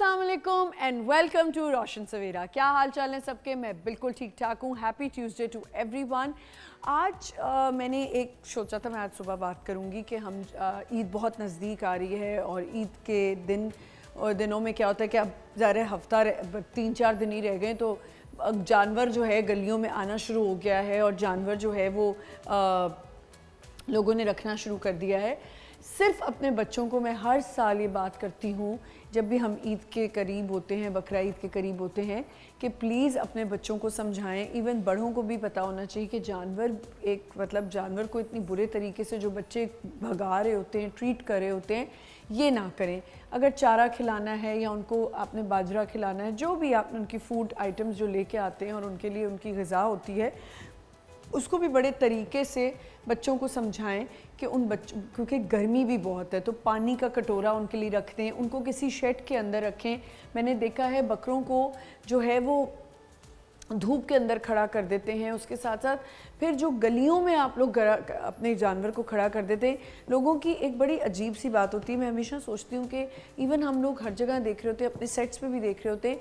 अस्सलाम वालेकुम and welcome to रोशन सवेरा। क्या हाल चाल है सबके? मैं बिल्कुल ठीक ठाक हूँ। Happy Tuesday to everyone. आज मैंने एक सोचा था, मैं आज सुबह बात करूँगी कि हम ईद बहुत नज़दीक आ रही है और ईद के दिनों में क्या होता है कि अब ज़ाहिर हफ्ता 3-4 दिन ही रह गए, तो जानवर जो है गलियों में आना शुरू हो गया है और जानवर जो है वो लोगों ने रखना शुरू कर दिया है। सिर्फ अपने बच्चों को मैं हर साल ये बात करती हूँ जब भी हम ईद के करीब होते हैं, बकरा ईद के करीब होते हैं, कि प्लीज़ अपने बच्चों को समझाएं। इवन बड़ों को भी पता होना चाहिए कि जानवर जानवर को इतनी बुरे तरीके से जो बच्चे भगा रहे होते हैं, ट्रीट कर रहे होते हैं, ये ना करें। अगर चारा खिलाना है या उनको आपने बाजरा खिलाना है, जो भी आपने उनकी फूड आइटम्स जो लेके आते हैं और उनके लिए उनकी ग़िज़ा होती है, उसको भी बड़े तरीके से बच्चों को समझाएं कि उन बच्चों, क्योंकि गर्मी भी बहुत है, तो पानी का कटोरा उनके लिए रख दें, उनको किसी शेड के अंदर रखें। मैंने देखा है बकरों को जो है वो धूप के अंदर खड़ा कर देते हैं। उसके साथ साथ फिर जो गलियों में आप लोग अपने जानवर को खड़ा कर देते हैं, लोगों की एक बड़ी अजीब सी बात होती है। मैं हमेशा सोचती हूँ कि इवन हम लोग हर जगह देख रहे होते हैं, अपने सेट्स पे भी देख रहे होते हैं,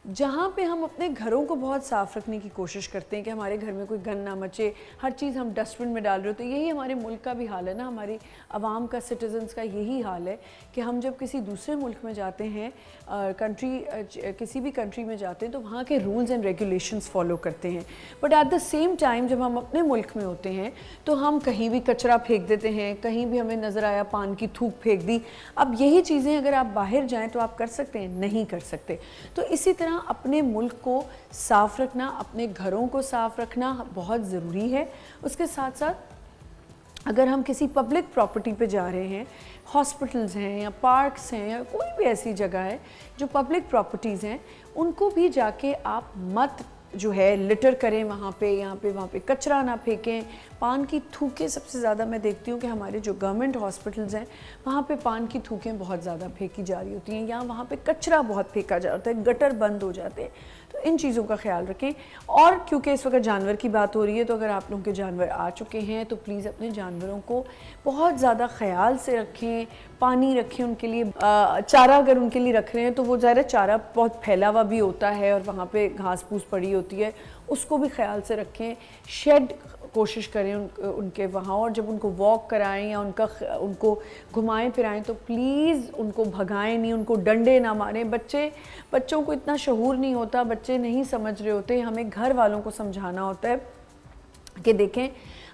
जहाँ पे हम अपने घरों को बहुत साफ़ रखने की कोशिश करते हैं कि हमारे घर में कोई गंद ना मचे, हर चीज़ हम डस्टबिन में डाल रहे होते हैं। यही हमारे मुल्क का भी हाल है ना, हमारी आवाम का, सिटीजन्स का यही हाल है कि हम जब किसी दूसरे मुल्क में जाते हैं, किसी भी कंट्री में जाते हैं, तो वहाँ के रूल्स एंड रेगुलेशंस फॉलो करते हैं। But at the same time जब हम अपने मुल्क में होते हैं तो हम कहीं भी कचरा फेंक देते हैं, कहीं भी हमें नज़र आया पान की थूक फेंक दी। अब यही चीज़ें अगर आप बाहर जाएँ तो आप कर सकते हैं? नहीं कर सकते। तो इसी तरह अपने मुल्क को साफ़ रखना, अपने घरों को साफ़ रखना बहुत ज़रूरी है। उसके साथ साथ अगर हम किसी पब्लिक प्रॉपर्टी पे जा रहे हैं, हॉस्पिटल्स हैं या पार्क्स हैं या कोई भी ऐसी जगह है जो पब्लिक प्रॉपर्टीज़ हैं, उनको भी जाके आप मत जो है लिटर करें वहाँ पे, यहाँ पे वहाँ पे कचरा ना फेंकें। पान की थूकें सबसे ज़्यादा मैं देखती हूँ कि हमारे जो गवर्नमेंट हॉस्पिटल्स हैं वहाँ पे पान की थूकें बहुत ज़्यादा फेंकी जा रही होती हैं, या वहाँ पे कचरा बहुत फेंका जाता है, गटर बंद हो जाते हैं। तो इन चीज़ों का ख्याल रखें। और क्योंकि इस वक्त जानवर की बात हो रही है, तो अगर आप लोगों के जानवर आ चुके हैं तो प्लीज़ अपने जानवरों को बहुत ज़्यादा ख्याल से रखें, पानी रखें उनके लिए। चारा अगर उनके लिए रख रहे हैं तो वो ज़्यादा चारा बहुत फैला हुआ भी होता है और वहाँ पे घास फूस पड़ी होती है, उसको भी ख्याल से रखें। शेड कोशिश करें उनके वहाँ, और जब उनको वॉक कराएं या उनको घुमाएं फिराएं तो प्लीज़ उनको भगाएं नहीं, उनको डंडे ना मारें। बच्चों को इतना शऊर नहीं होता, बच्चे नहीं समझ रहे होते। हमें घर वालों को समझाना होता है कि देखें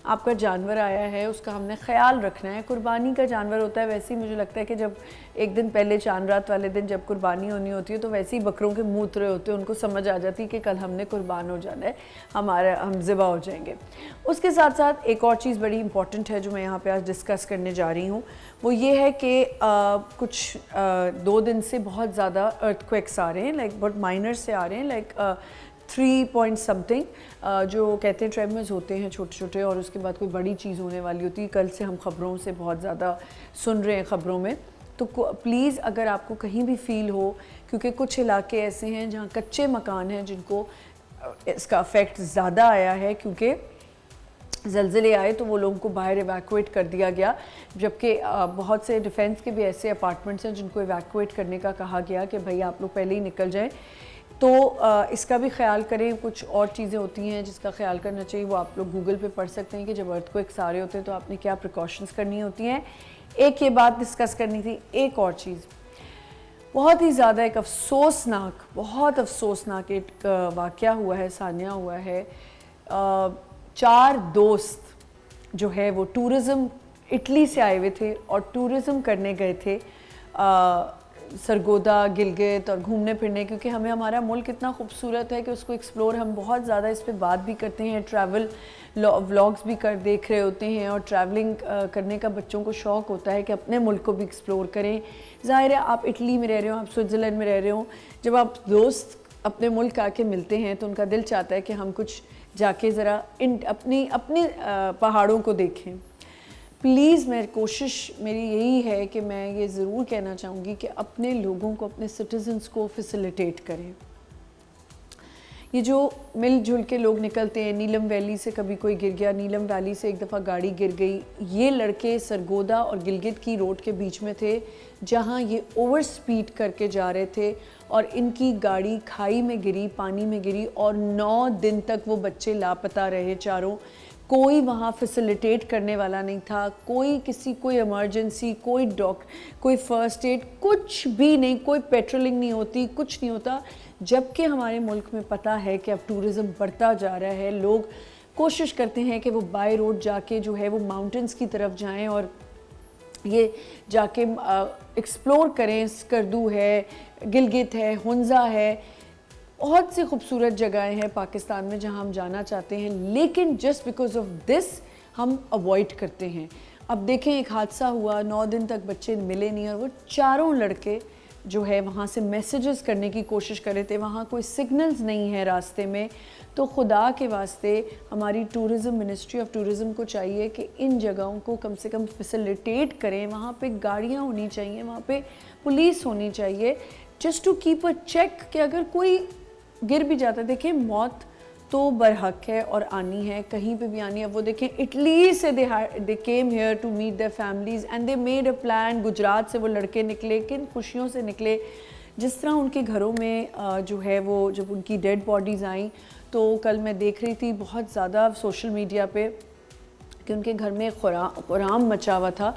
आपका जानवर आया है, उसका हमने ख्याल रखना है। कुर्बानी का जानवर होता है, वैसे ही मुझे लगता है कि जब एक दिन पहले चांद रात वाले दिन जब कुर्बानी होनी होती है, तो वैसे ही बकरों के मुँह उतरे होते हैं, उनको समझ आ जाती है कि कल हमने कुर्बान हो जाना है, हम ज़िबा हो जाएंगे। उसके साथ साथ एक और चीज़ बड़ी इंपॉर्टेंट है जो मैं यहाँ पर आज डिस्कस करने जा रही हूँ, वो ये है कि कुछ 2 दिन से बहुत ज़्यादा अर्थक्वेक्स आ रहे हैं, लाइक बहुत माइनर से आ रहे हैं, लाइक 3 पॉइंट समथिंग, जो कहते हैं ट्रेमर्स होते हैं छोटे छोटे, और उसके बाद कोई बड़ी चीज़ होने वाली होती है। कल से हम ख़बरों से बहुत ज़्यादा सुन रहे हैं ख़बरों में, तो प्लीज़ अगर आपको कहीं भी फ़ील हो, क्योंकि कुछ इलाके ऐसे हैं जहाँ कच्चे मकान हैं जिनको इसका अफेक्ट ज़्यादा आया है, क्योंकि ज़लज़ले आए तो वो लोगों को बाहर एवैक्यूएट कर दिया गया, जबकि बहुत से डिफेंस के भी ऐसे अपार्टमेंट्स हैं जिनको एवैक्यूएट करने का कहा गया कि भाई आप लोग पहले ही निकल जाएं। तो इसका भी ख्याल करें। कुछ और चीज़ें होती हैं जिसका ख्याल करना चाहिए, वो आप लोग गूगल पे पढ़ सकते हैं कि जब अर्थक्वेक्स आ रहे होते हैं तो आपने क्या प्रिकॉशंस करनी होती हैं। एक ये बात डिस्कस करनी थी। एक और चीज़ बहुत ही ज़्यादा एक बहुत अफसोसनाक एक वाक़या हुआ है, सानिया हुआ है। 4 दोस्त जो है वो टूरिज़म इटली से आए हुए थे और टूरिज़म करने गए थे सरगोदा, गिलगित, और घूमने फिरने, क्योंकि हमें हमारा मुल्क इतना खूबसूरत है कि उसको एक्सप्लोर हम बहुत ज़्यादा इस पे बात भी करते हैं, ट्रैवल व्लॉग्स भी देख रहे होते हैं, और ट्रैवलिंग करने का बच्चों को शौक़ होता है कि अपने मुल्क को भी एक्सप्लोर करें। ज़ाहिर है आप इटली में रह रहे हो, आप स्विट्ज़रलैंड में रह रहे हो, जब आप दोस्त अपने मुल्क आके मिलते हैं तो उनका दिल चाहता है कि हम कुछ जाके ज़रा अपनी पहाड़ों को देखें। प्लीज़ मेरी यही है कि मैं ये ज़रूर कहना चाहूँगी कि अपने लोगों को, अपने सिटीज़न्स को फैसिलिटेट करें। ये जो मिलजुल के लोग निकलते हैं, नीलम वैली से कभी कोई गिर गया, नीलम वैली से एक दफ़ा गाड़ी गिर गई। ये लड़के सरगोदा और गिलगित की रोड के बीच में थे जहाँ ये ओवर स्पीड करके जा रहे थे और इनकी गाड़ी खाई में गिरी, पानी में गिरी और 9 दिन तक वो बच्चे लापता रहे चारों। कोई वहाँ फैसिलिटेट करने वाला नहीं था, कोई इमरजेंसी, कोई फर्स्ट एड, कुछ भी नहीं, कोई पेट्रोलिंग नहीं होती, कुछ नहीं होता। जबकि हमारे मुल्क में पता है कि अब टूरिज़्म बढ़ता जा रहा है, लोग कोशिश करते हैं कि वो बाय रोड जाके जो है वो माउंटेन्स की तरफ जाएं और ये जाके एक्सप्लोर करें। स्कर्दू है, गिलगित है, हुंज़ा है, बहुत सी खूबसूरत जगहें हैं पाकिस्तान में जहां हम जाना चाहते हैं, लेकिन जस्ट बिकॉज ऑफ दिस हम अवॉइड करते हैं। अब देखें, एक हादसा हुआ, 9 दिन तक बच्चे मिले नहीं और वो चारों लड़के जो है वहाँ से मैसेजेस करने की कोशिश कर रहे थे, वहाँ कोई सिग्नल्स नहीं है रास्ते में। तो खुदा के वास्ते हमारी टूरिज़्म, मिनिस्ट्री ऑफ टूरिज़्म को चाहिए कि इन जगहों को कम से कम फैसिलिटेट करें। वहाँ पे गाड़ियाँ होनी चाहिए, वहाँ पे पुलिस होनी चाहिए, just to keep a check कि अगर कोई गिर भी जाता है। देखिए, मौत तो बरहक है और आनी है, कहीं पे भी आनी है। वो देखें, इटली से they came here to meet their families and they made a plan. Gujarat से वो लड़के निकले, किन खुशियों से निकले। जिस तरह उनके घरों में जो है वो जब उनकी डेड बॉडीज़ आई, तो कल मैं देख रही थी बहुत ज़्यादा सोशल मीडिया पे कि उनके घर में खुराम मचा हुआ था।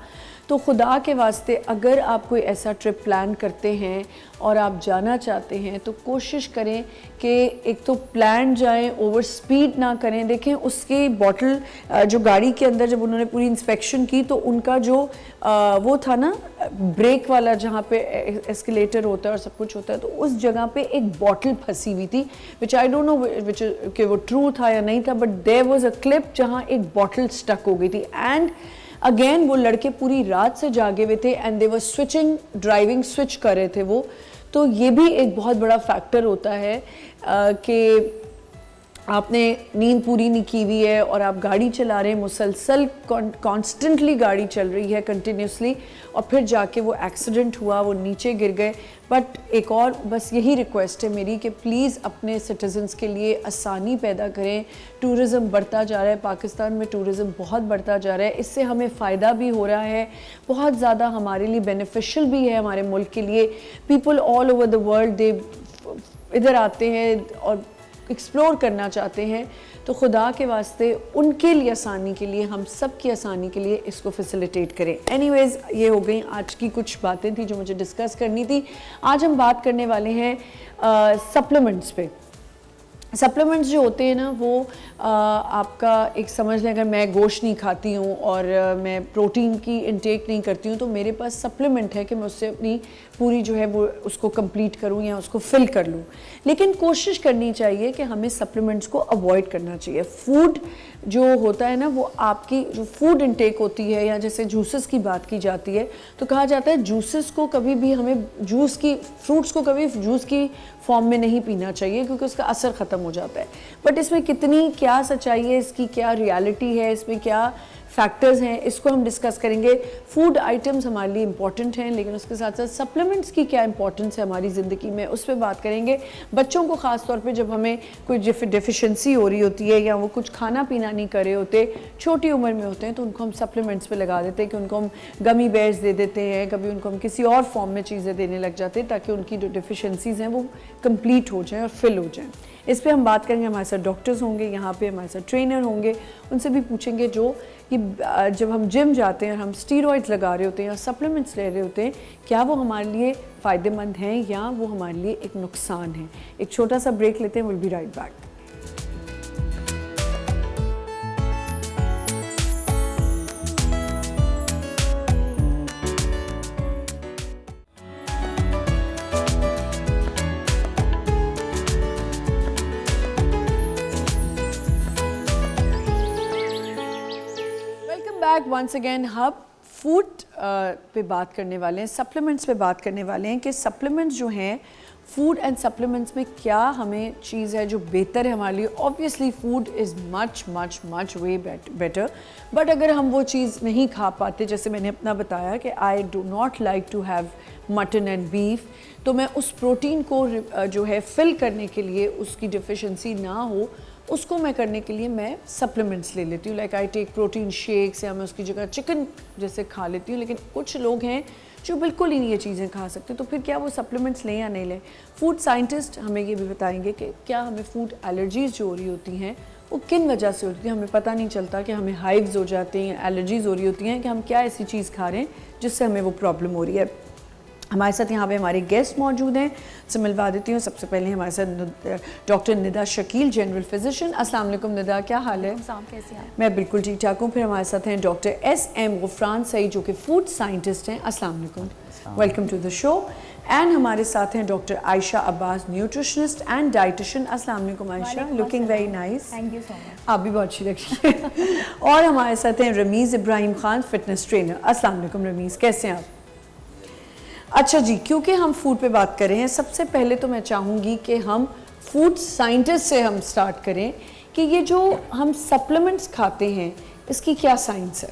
तो खुदा के वास्ते अगर आप कोई ऐसा ट्रिप प्लान करते हैं और आप जाना चाहते हैं तो कोशिश करें कि एक तो प्लान जाएं, ओवर स्पीड ना करें। देखें, उसकी बॉटल जो गाड़ी के अंदर जब उन्होंने पूरी इंस्पेक्शन की तो उनका जो वो था ना ब्रेक वाला, जहाँ पे एस्केलेटर होता है और सब कुछ होता है, तो उस जगह पे एक बॉटल फंसी हुई थी, विच आई डोंट नो विच कि वो ट्रू था या नहीं था, but there was a clip जहाँ एक बॉटल स्टक हो गई थी। एंड अगेन वो लड़के पूरी रात से जागे हुए थे and they were switching, driving switch कर रहे थे वो। तो ये भी एक बहुत बड़ा फैक्टर होता है कि आपने नींद पूरी नहीं की हुई है और आप गाड़ी चला रहे हैं, मुसलसल कॉन्स्टेंटली गाड़ी चल रही है कंटिन्यूसली, और फिर जाके वो एक्सीडेंट हुआ, वो नीचे गिर गए। बट एक और बस यही रिक्वेस्ट है मेरी कि प्लीज़ अपने सिटीजन्स के लिए आसानी पैदा करें। टूरिज़्म बढ़ता जा रहा है, पाकिस्तान में टूरिज़्म बहुत बढ़ता जा रहा है, इससे हमें फ़ायदा भी हो रहा है, बहुत ज़्यादा हमारे लिए बेनिफिशियल भी है हमारे मुल्क के लिए। People all over the world दे इधर आते हैं और एक्सप्लोर करना चाहते हैं। तो खुदा के वास्ते उनके लिए आसानी के लिए, हम सब की आसानी के लिए इसको फैसिलिटेट करें। एनीवेज़, ये हो गई आज की कुछ बातें थी जो मुझे डिस्कस करनी थी। आज हम बात करने वाले हैं सप्लीमेंट्स पे। सप्लीमेंट्स जो होते हैं ना, वो आपका एक समझ लें, अगर मैं गोश्त नहीं खाती हूँ और मैं प्रोटीन की इंटेक नहीं करती हूँ तो मेरे पास सप्लीमेंट है कि मैं उससे अपनी पूरी जो है वो उसको कंप्लीट करूँ या उसको फिल कर लूँ। लेकिन कोशिश करनी चाहिए कि हमें सप्लीमेंट्स को अवॉइड करना चाहिए। फूड जो होता है ना, वो आपकी जो फूड इंटेक होती है, या जैसे जूसेस की बात की जाती है तो कहा जाता है जूसेस को कभी भी हमें फ्रूट्स को कभी जूस की फॉर्म में नहीं पीना चाहिए क्योंकि उसका असर ख़त्म हो जाता है। बट इसमें कितनी क्या सच्चाई है, इसकी क्या रियलिटी है, इसमें क्या फैक्टर्स हैं, इसको हम डिस्कस करेंगे। फूड आइटम्स हमारे लिए इंपॉर्टेंट हैं, लेकिन उसके साथ साथ सप्लीमेंट्स की क्या इंपॉर्टेंस है हमारी ज़िंदगी में, उस पर बात करेंगे। बच्चों को ख़ास तौर पे जब हमें कोई डिफिशेंसी हो रही होती है या वो कुछ खाना पीना नहीं कर रहे होते, छोटी उम्र में होते हैं, तो उनको हम सप्लीमेंट्स पे लगा देते हैं कि उनको हम गमी बेयर्स दे देते हैं, कभी उनको हम किसी और फॉर्म में चीज़ें देने लग जाते हैं ताकि उनकी जो डिफिशेंसीज़ हैं वो कंप्लीट हो जाएँ और फिल हो जाएँ। इस पर हम बात करेंगे। हमारे साथ डॉक्टर्स होंगे, यहाँ पे हमारे साथ ट्रेनर होंगे, उनसे भी पूछेंगे जो ये जब हम जिम जाते हैं और हम स्टीरॉइड्स लगा रहे होते हैं या सप्लीमेंट्स ले रहे होते हैं, क्या वो हमारे लिए फ़ायदेमंद हैं या वो हमारे लिए एक नुकसान है। एक छोटा सा ब्रेक लेते हैं, will be right back. Once again हम फूड पे बात करने वाले हैं, सप्लीमेंट्स पे बात करने वाले हैं कि सप्लीमेंट्स जो हैं, फूड एंड सप्लीमेंट्स में क्या हमें चीज़ है जो बेहतर है हमारे लिए। Obviously food is much much much way better, but अगर हम वो चीज़ नहीं खा पाते, जैसे मैंने अपना बताया कि I do not like to have mutton and beef, तो मैं उस प्रोटीन को जो है फिल करने के लिए, उसकी डिफिशेंसी ना हो, उसको मैं करने के लिए मैं सप्लीमेंट्स ले लेती हूँ, like I take protein shakes, या मैं उसकी जगह चिकन जैसे खा लेती हूँ। लेकिन कुछ लोग हैं जो बिल्कुल ही नहीं ये चीज़ें खा सकते, तो फिर क्या वो सप्लीमेंट्स लें या नहीं लें? फूड साइंटिस्ट हमें ये भी बताएंगे कि क्या हमें फूड एलर्जीज़ जो हो रही होती हैं वो किन वजह से होती है। हमें पता नहीं चलता कि हमें हाइव्स हो जाते हैं, एलर्जीज़ हो रही होती हैं, कि हम क्या ऐसी चीज़ खा रहे हैं जिससे हमें वो प्रॉब्लम हो रही है। हमारे साथ यहाँ पे हमारे गेस्ट मौजूद हैं, से मिलवा देती हूँ। सबसे पहले हमारे साथ doctor Nida Shakeel, general physician. अस्सलाम वालेकुम निदा, क्या हाल है? कैसे हैं? मैं बिल्कुल ठीक ठाक हूँ। फिर हमारे साथ हैं डॉक्टर SM गुफरान सईद, जो कि फूड साइंटिस्ट हैं। अस्सलाम वालेकुम, welcome to the show. And हमारे साथ हैं doctor Ayesha Abbas, nutritionist and dietitian. अस्सलाम वालेकुम Ayesha, looking very nice. Thank you so much. आप भी बहुत अच्छी लग रही हैं। और हमारे साथ हैं रमीज़ इब्राहिम खान, फिटनेस ट्रेनर। अस्सलाम वालेकुम रमीज़, कैसे हैं आप? अच्छा जी, क्योंकि हम फूड पे बात कर रहे हैं, सबसे पहले तो मैं चाहूँगी कि हम फूड साइंटिस्ट से हम स्टार्ट करें कि ये जो हम सप्लीमेंट्स खाते हैं इसकी क्या साइंस है?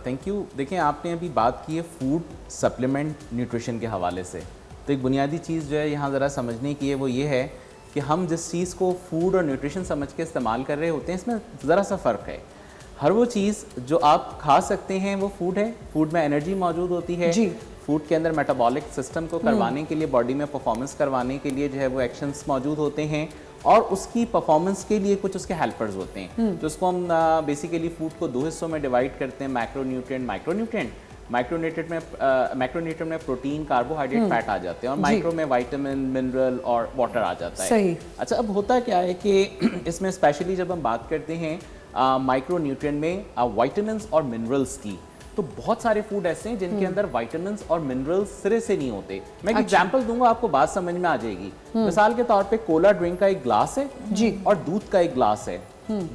Thank you. देखें, आपने अभी बात की है फूड सप्लीमेंट न्यूट्रिशन के हवाले से, तो एक बुनियादी चीज़ जो है यहाँ ज़रा समझने की है वो ये है कि हम जिस चीज़ को फूड और न्यूट्रिशन समझ के इस्तेमाल कर रहे होते हैं, इसमें ज़रा सा फ़र्क है। हर वो चीज़ जो आप खा सकते हैं वो फूड है, फूड में एनर्जी मौजूद होती है जी। फूड के अंदर मेटाबॉलिक सिस्टम को करवाने के लिए, बॉडी में परफॉर्मेंस करवाने के लिए जो है वो एक्शंस मौजूद होते हैं, और उसकी परफॉर्मेंस के लिए कुछ उसके हेल्पर्स होते हैं। तो उसको हम बेसिकली फूड को दो हिस्सों में डिवाइड करते हैं, मैक्रोन्यूट्रिएंट, माइक्रोन्यूट्रिएंट। माइक्रोन्यूट्रिएंट में प्रोटीन, कार्बोहाइड्रेट, फैट आ जाते हैं, और माइक्रो में विटामिन, मिनरल और वाटर आ जाता है। सही। अच्छा, अब होता क्या है कि इसमें स्पेशली जब हम बात करते हैं माइक्रोन्यूट्रिएंट में विटामिन्स और मिनरल्स की, तो बहुत सारे फूड ऐसे हैं जिनके अंदर विटामिन्स और मिनरल्स सिरे से नहीं होते। मैं एक एग्जांपल दूंगा, आपको बात समझ में आ जाएगी। मिसाल के तौर पे कोला ड्रिंक का एक ग्लास है जी, और दूध का एक ग्लास है,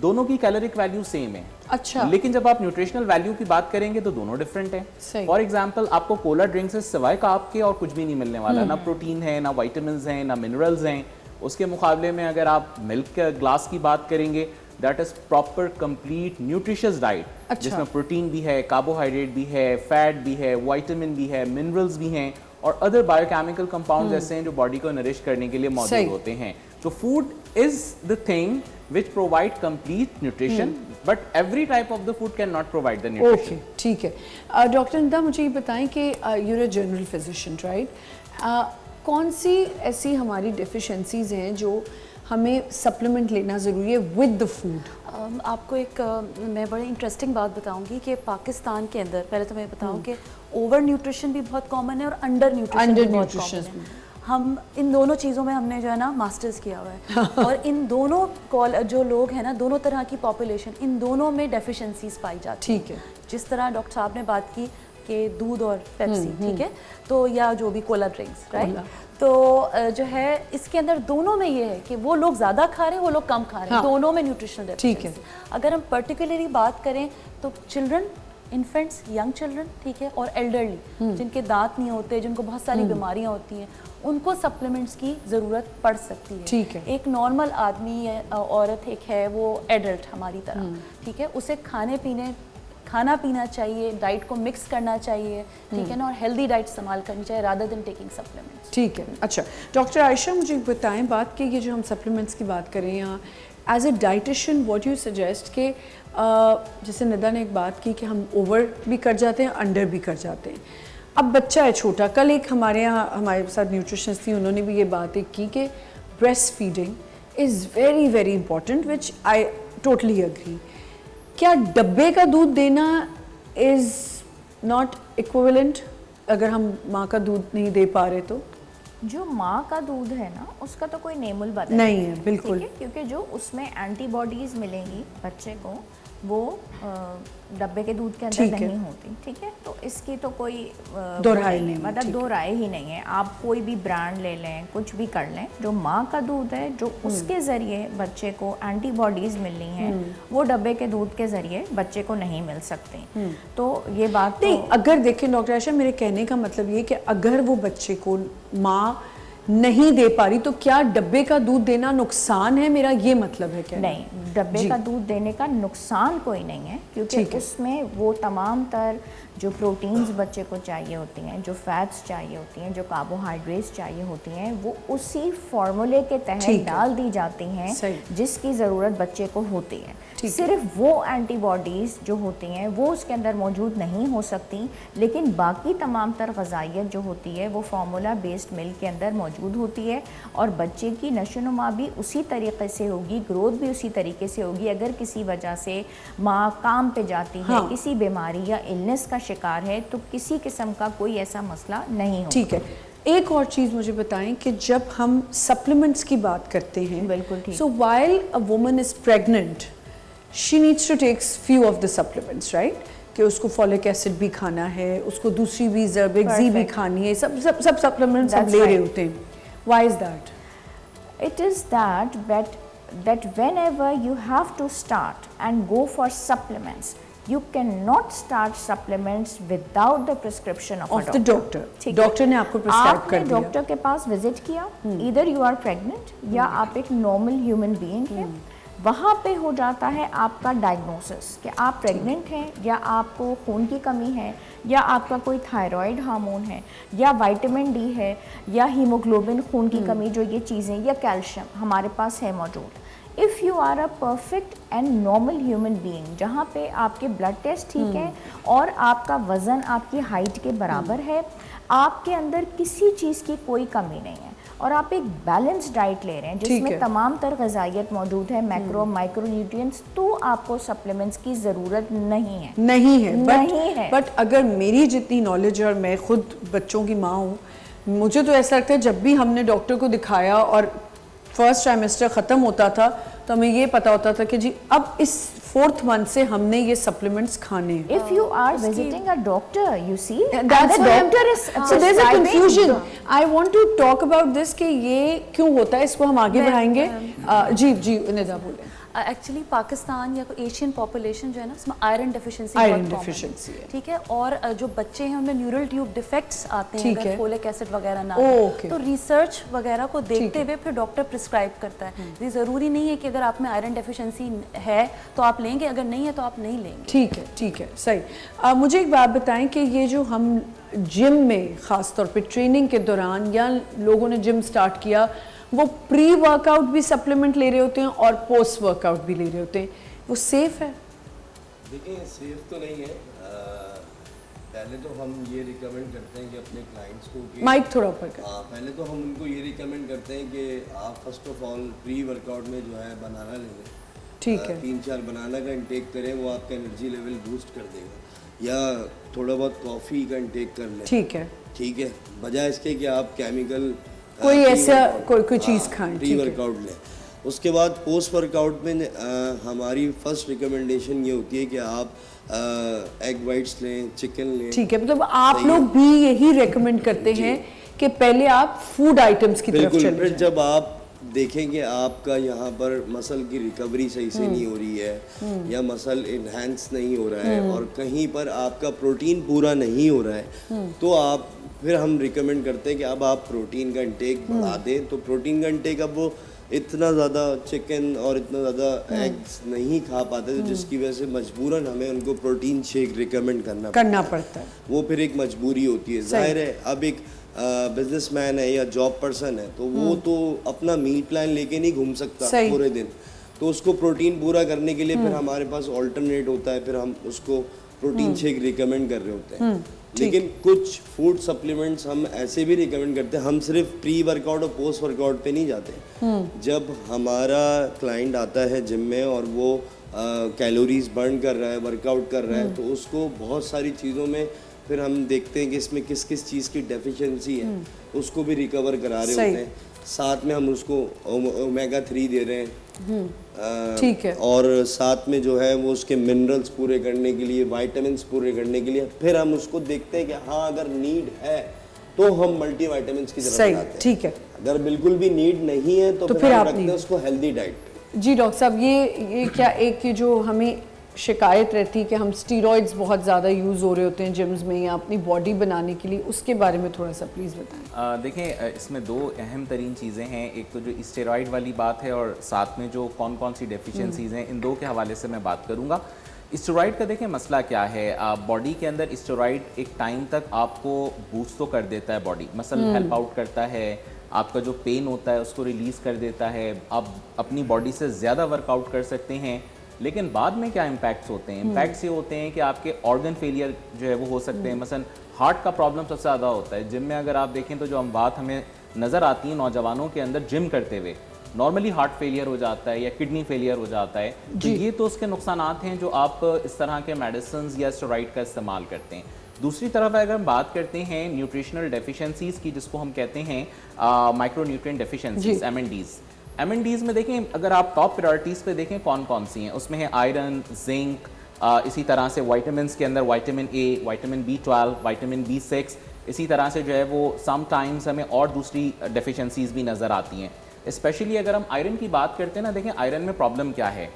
दोनों की कैलोरिक वैल्यू सेम है। अच्छा। लेकिन जब आप न्यूट्रिशनल वैल्यू की बात करेंगे तो दोनों डिफरेंट है। फॉर एग्जांपल, आपको कोला ड्रिंक से सिवाय कार्ब के और कुछ भी नहीं मिलने वाला, ना प्रोटीन है, ना विटामिन्स हैं, ना मिनरल्स हैं। उसके मुकाबले में अगर आप मिल्क के ग्लास की बात करेंगे, that is proper complete nutritious diet, जिसमें प्रोटीन भी है, कार्बोहाइड्रेट भी है, फैट भी है, विटामिन भी है, मिनरल्स भी हैं, और अदर बायोकेमिकल कंपाउंड्स ऐसे हैं जो बॉडी को नरिश करने के लिए मौजूद होते हैं। तो food is the thing which provide complete nutrition, but every type of the food cannot provide the nutrition. Okay, ठीक है। डॉक्टर निदा, मुझे ये बताएं कि you're a general physician, right? कौन सी ऐसी हमारी deficiencies हैं जो हमें सप्लीमेंट लेना ज़रूरी है विद द फूड? आपको एक मैं बड़ी इंटरेस्टिंग बात बताऊंगी कि पाकिस्तान के अंदर, पहले तो मैं बताऊं कि ओवर न्यूट्रिशन भी बहुत कॉमन है और अंडर न्यूट्रिशन भी बहुत कॉमन है। हम इन दोनों चीज़ों में हमने जो है ना मास्टर्स किया हुआ है और इन दोनों जो लोग हैं ना, दोनों तरह की पॉपुलेशन, इन दोनों में डेफिशिएंसीज पाई जाती है। ठीक है। जिस तरह डॉक्टर साहब ने बात की कि दूध और पेप्सी, ठीक है, तो या जो भी कोला ड्रिंक्स, राइट, तो जो है इसके अंदर दोनों में ये है कि वो लोग ज़्यादा खा रहे हैं, वो लोग कम खा रहे हैं। हाँ। दोनों में न्यूट्रिशनल डेफिशिएंसी। अगर हम पर्टिकुलरली बात करें तो चिल्ड्रन, इन्फेंट्स, यंग चिल्ड्रन, ठीक है, और एल्डरली जिनके दांत नहीं होते, जिनको बहुत सारी बीमारियां होती हैं, उनको सप्लीमेंट्स की ज़रूरत पड़ सकती है। ठीक है। एक नॉर्मल आदमी या औरत एक है, वो एडल्ट हमारी तरह, ठीक है, उसे खाना पीना चाहिए, डाइट को मिक्स करना चाहिए, ठीक है ना, और हेल्दी डाइट इस्तेमाल करनी चाहिए रादर देन टेकिंग सप्लीमेंट्स। ठीक है। अच्छा डॉक्टर आयशा, मुझे बताएं बात कि ये जो हम सप्लीमेंट्स की बात करें, या as a dietitian what you suggest कि जैसे निदा ने एक बात की कि हम ओवर भी कर जाते हैं, अंडर भी कर जाते हैं। अब बच्चा है छोटा, कल एक हमारे यहाँ हमारे साथ न्यूट्रिशनिस्ट थी, उन्होंने भी ये बात एक की कि breast feeding is very very important, which I totally agree. क्या डब्बे का दूध देना इज़ नॉट इक्विवेलेंट अगर हम माँ का दूध नहीं दे पा रहे? तो जो माँ का दूध है ना, उसका तो कोई नेमुल बदल नहीं है, बिल्कुल, क्योंकि जो उसमें एंटीबॉडीज मिलेंगी बच्चे को, वो डब्बे के दूध के अंदर नहीं होती, ठीक है। तो इसकी तो कोई दो राय नहीं, मतलब दो राय ही नहीं है। आप कोई भी ब्रांड ले लें, कुछ भी कर लें, जो माँ का दूध है, जो उसके ज़रिए बच्चे को एंटीबॉडीज़ मिलनी है, वो डब्बे के दूध के ज़रिए बच्चे को नहीं मिल सकती। तो ये बात नहीं, अगर देखें डॉक्टर आयशा, मेरे कहने का मतलब ये कि अगर वो बच्चे को माँ नहीं दे पा रही तो क्या डब्बे का दूध देना नुकसान है? मेरा ये मतलब है। क्या नहीं, डब्बे का दूध देने का नुकसान कोई नहीं है, क्योंकि उसमें वो तमाम तर जो प्रोटीन्स बच्चे को चाहिए होती हैं, जो फैट्स चाहिए होती हैं, जो कार्बोहाइड्रेट्स चाहिए होती हैं, वो उसी फार्मूले के तहत डाल दी जाती हैं जिसकी ज़रूरत बच्चे को होती है। सिर्फ वो एंटीबॉडीज़ जो होती हैं वो उसके अंदर मौजूद नहीं हो सकती, लेकिन बाकी तमाम तर ग़ज़ाइयत जो होती है वो फार्मूला बेस्ड मिल्क के अंदर मौजूद होती है और बच्चे की नशोनुमा भी उसी तरीके से होगी, ग्रोथ भी उसी तरीके से होगी। अगर किसी वजह से माँ काम पे जाती है, किसी बीमारी या इलनेस का शिकार है, तो किसी किस्म का कोई ऐसा मसला नहीं होगा। ठीक है, एक और चीज़ मुझे बताएं कि जब हम सप्लीमेंट्स की बात करते हैं, बिल्कुल ठीक, so while a woman is pregnant she needs to takes few of the supplements, right? कि उसको फॉलिक एसिड भी खाना है, उसको दूसरी भी ज़र्बेक्सी भी खानी है, सब सप्लीमेंट्स सब ले रहे होते हैं। Why is that? It is that whenever you have to start and go for supplements, you cannot start supplements without the prescription of a doctor. Doctor ने आपको प्रिस्क्राइब कर दिया, डॉक्टर के पास विजिट किया, इधर यू आर प्रेग्नेंट या आप एक नॉर्मल ह्यूमन बीइंग हैं, वहाँ पे हो जाता है आपका डायग्नोसिस कि आप प्रेग्नेंट हैं या आपको खून की कमी है या आपका कोई थायराइड हार्मोन है या विटामिन डी है या हीमोग्लोबिन खून की कमी, जो ये चीज़ें, या कैल्शियम हमारे पास है मौजूद। If you are a perfect and normal human being जहाँ पे आपके ब्लड टेस्ट ठीक है और आपका वज़न आपकी हाइट के बराबर है, आपके अंदर किसी चीज़ की कोई कमी नहीं है और आप एक बैलेंस डाइट ले रहे हैं जिसमें तमाम तर ग़ज़ाइयत मौजूद है, मैक्रो माइक्रो न्यूट्रिएंट्स, तो आपको सप्लीमेंट्स की ज़रूरत नहीं है। बट अगर मेरी जितनी नॉलेज है और मैं खुद बच्चों की माँ हूँ, मुझे तो ऐसा लगता है जब भी हमने डॉक्टर को दिखाया और फर्स्ट ट्राइमेस्टर ख़त्म होता था तो हमें ये पता होता था कि जी अब इस 4th मंथ से हमने ये सप्लीमेंट्स खाने हैं। If you are visiting a doctor, you see, that's the doctor is so there's a confusion. I want to talk about this कि ये क्यों होता है, इसको हम आगे बढ़ाएंगे। जी निदा बोले। एक्चुअली पाकिस्तान या कोई एशियन पॉपुलेशन जो है ना, उसमें आयरन डेफिशिएंसी है, ठीक है, और जो बच्चे हैं उनमें न्यूरल ट्यूब डिफेक्ट्स आते हैं अगर फोलिक एसिड वगैरह ना हो, तो रिसर्च वगैरह को देखते हुए फिर डॉक्टर प्रिस्क्राइब करता है। ये ज़रूरी नहीं है कि अगर आप में आयरन डेफिशिएंसी है तो आप लेंगे, अगर नहीं है तो आप नहीं लेंगे। ठीक है सही। मुझे एक बात बताएं कि ये जो हम जिम में ख़ास तौर पे ट्रेनिंग के दौरान या लोगों ने जिम स्टार्ट किया, वो प्री वर्कआउट भी सप्लीमेंट ले रहे होते हैं और पोस्ट वर्कआउट भी ले रहे होते हैं, वो सेफ है? देखिए सेफ तो नहीं है। पहले तो हम ये रिकमेंड करते हैं कि अपने क्लाइंट्स को कि माइक थोड़ा ऊपर कर। पहले तो हम उनको ये रिकमेंड करते हैं कि आप first of all pre workout में जो है बनाना ले लें। ठीक है, 3-4 बनाना का इंटेक करें, वो आपका एनर्जी लेवल बूस्ट कर देगा। या थोड़ा बहुत कॉफ़ी का इंटेक कर लें। ठीक है, बजाय इसके कि आप केमिकल कोई ऐसा कोई चीज़ खाएं। प्री वर्कआउट लें। उसके बाद पोस्ट वर्कआउट में हमारी फर्स्ट रिकमेंडेशन ये होती है कि आप एग वाइट्स लें, चिकन लें। ठीक है, मतलब आप लोग भी यही रेकमेंड करते हैं कि पहले आप फूड आइटम्स की तरफ चलें। फिर जब आप देखेंगे आपका यहाँ पर मसल की रिकवरी सही से नहीं हो रही है या मसल इन्हेंस नहीं हो रहा है और कहीं पर आपका प्रोटीन पूरा नहीं हो रहा है, तो आप फिर हम रिकमेंड करते हैं कि अब आप प्रोटीन का इंटेक बढ़ा दें। तो प्रोटीन का इंटेक अब वो इतना ज़्यादा चिकन और इतना ज़्यादा एग्स नहीं खा पाते, तो जिसकी वजह से मजबूरन हमें उनको प्रोटीन शेक रिकमेंड करना पड़ता है। वो फिर एक मजबूरी होती है। जाहिर है अब एक बिजनेसमैन है या जॉब पर्सन है तो वो तो अपना मील प्लान लेके नहीं घूम सकता पूरे दिन, तो उसको प्रोटीन पूरा करने के लिए फिर हमारे पास ऑल्टरनेट होता है, फिर हम उसको प्रोटीन शेक रिकमेंड कर रहे होते हैं। लेकिन कुछ फूड सप्लीमेंट्स हम ऐसे भी रिकमेंड करते हैं, हम सिर्फ प्री वर्कआउट और पोस्ट वर्कआउट पे नहीं जाते। जब हमारा क्लाइंट आता है जिम में और वो कैलोरीज बर्न कर रहा है, वर्कआउट कर रहा है, तो उसको बहुत सारी चीज़ों में फिर हम देखते हैं कि इसमें किस किस चीज़ की डेफिशिएंसी है, उसको भी रिकवर करा रहे होते हैं। साथ में हम उसको ओमेगा 3 दे रहे हैं। ठीक है, और साथ में जो है वो उसके मिनरल्स पूरे करने के लिए, विटामिन्स पूरे करने के लिए फिर हम उसको देखते हैं कि हाँ अगर नीड है तो हम मल्टी विटामिन्स की तरफ जाते हैं। ठीक है, अगर बिल्कुल भी नीड नहीं है तो फिर हम रखते हैं उसको हेल्दी डाइट। जी डॉक्टर साहब, ये क्या एक जो हमें शिकायत रहती है कि हम स्टीरॉइड्स बहुत ज़्यादा यूज़ हो रहे होते हैं जिम्स में या अपनी बॉडी बनाने के लिए, उसके बारे में थोड़ा सा प्लीज़ बताएं। देखें, इसमें दो अहम तरीन चीज़ें हैं। एक तो जो स्टेरॉइड वाली बात है और साथ में जो कौन कौन सी डेफिशिएंसीज़ हैं, इन दो के हवाले से मैं बात करूँगा। स्टेरॉइड का देखें मसला क्या है, बॉडी के अंदर स्टेरॉइड एक टाइम तक आपको बूस्ट तो कर देता है, बॉडी मसल हेल्प आउट करता है, आपका जो पेन होता है उसको रिलीज़ कर देता है, आप अपनी बॉडी से ज़्यादा वर्कआउट कर सकते हैं। लेकिन बाद में क्या इम्पैक्ट्स होते हैं? इम्पैक्ट्स ये होते हैं कि आपके ऑर्गन फेलियर जो है वो हो सकते हैं। मसलन हार्ट का प्रॉब्लम सबसे ज़्यादा होता है। जिम में अगर आप देखें तो जो बात हमें नज़र आती है नौजवानों के अंदर जिम करते हुए, नॉर्मली हार्ट फेलियर हो जाता है या किडनी फेलियर हो जाता है। तो ये तो उसके नुकसानात हैं जो आप इस तरह के मेडिसिन या स्टेरॉइड का इस्तेमाल करते हैं। दूसरी तरफ अगर हम बात करते हैं न्यूट्रिशनल डेफिशिएंसीज की, जिसको हम कहते हैं माइक्रो न्यूट्रिएंट डेफिशिएंसीज, MNDs में देखें, अगर आप टॉप प्रायोरिटीज़ पे देखें कौन कौन सी हैं, उसमें है आयरन, जिंक, इसी तरह से विटामिन के अंदर vitamin A, vitamin B12, vitamin B6, इसी तरह से जो है वो समटाइम्स हमें और दूसरी डेफिशिएंसीज भी नज़र आती हैं। स्पेशली अगर हम आयरन की बात करते हैं ना, देखें आयरन में प्रॉब्लम क्या है,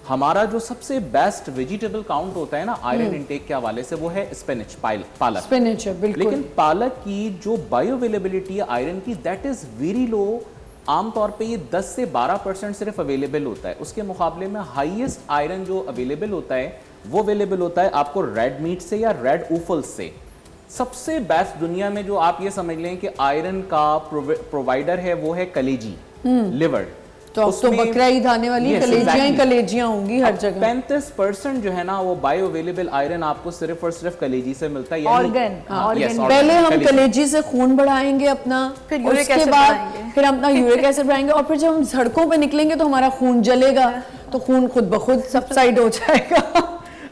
हमारा जो सबसे बेस्ट वेजिटेबल काउंट होता है ना आयरन इंटेक के हवाले से, वो है स्पिनच, पालक। स्पिनच है, बिल्कुल। लेकिन पालक की जो बायो अवेलेबिलिटी है आयरन की, दैट इज़ वेरी लो। आमतौर पे ये 10 से 12% सिर्फ अवेलेबल होता है। उसके मुकाबले में हाईएस्ट आयरन जो अवेलेबल होता है वो अवेलेबल होता है आपको रेड मीट से या रेड ऊफल्स से। सबसे बेस्ट दुनिया में जो आप ये समझ लें कि आयरन का प्रोवाइडर है वो है कलेजी, लिवर। तो अब तो बकरा ईद आने वाली, कलेजियां होंगी हर जगह। 35% जो है ना वो बायो अवेलेबल आयरन आपको सिर्फ और सिर्फ कलेजी से मिलता है। ऑर्गन पहले हम कलेजी से खून बढ़ाएंगे अपना, फिर यूरिक एसिड बढ़ाएंगे, फिर अपना यूरिक एसिड बढ़ाएंगे, और फिर जब हम सड़कों पे निकलेंगे तो हमारा खून जलेगा, तो खून खुद ब खुद सबसाइड हो जाएगा।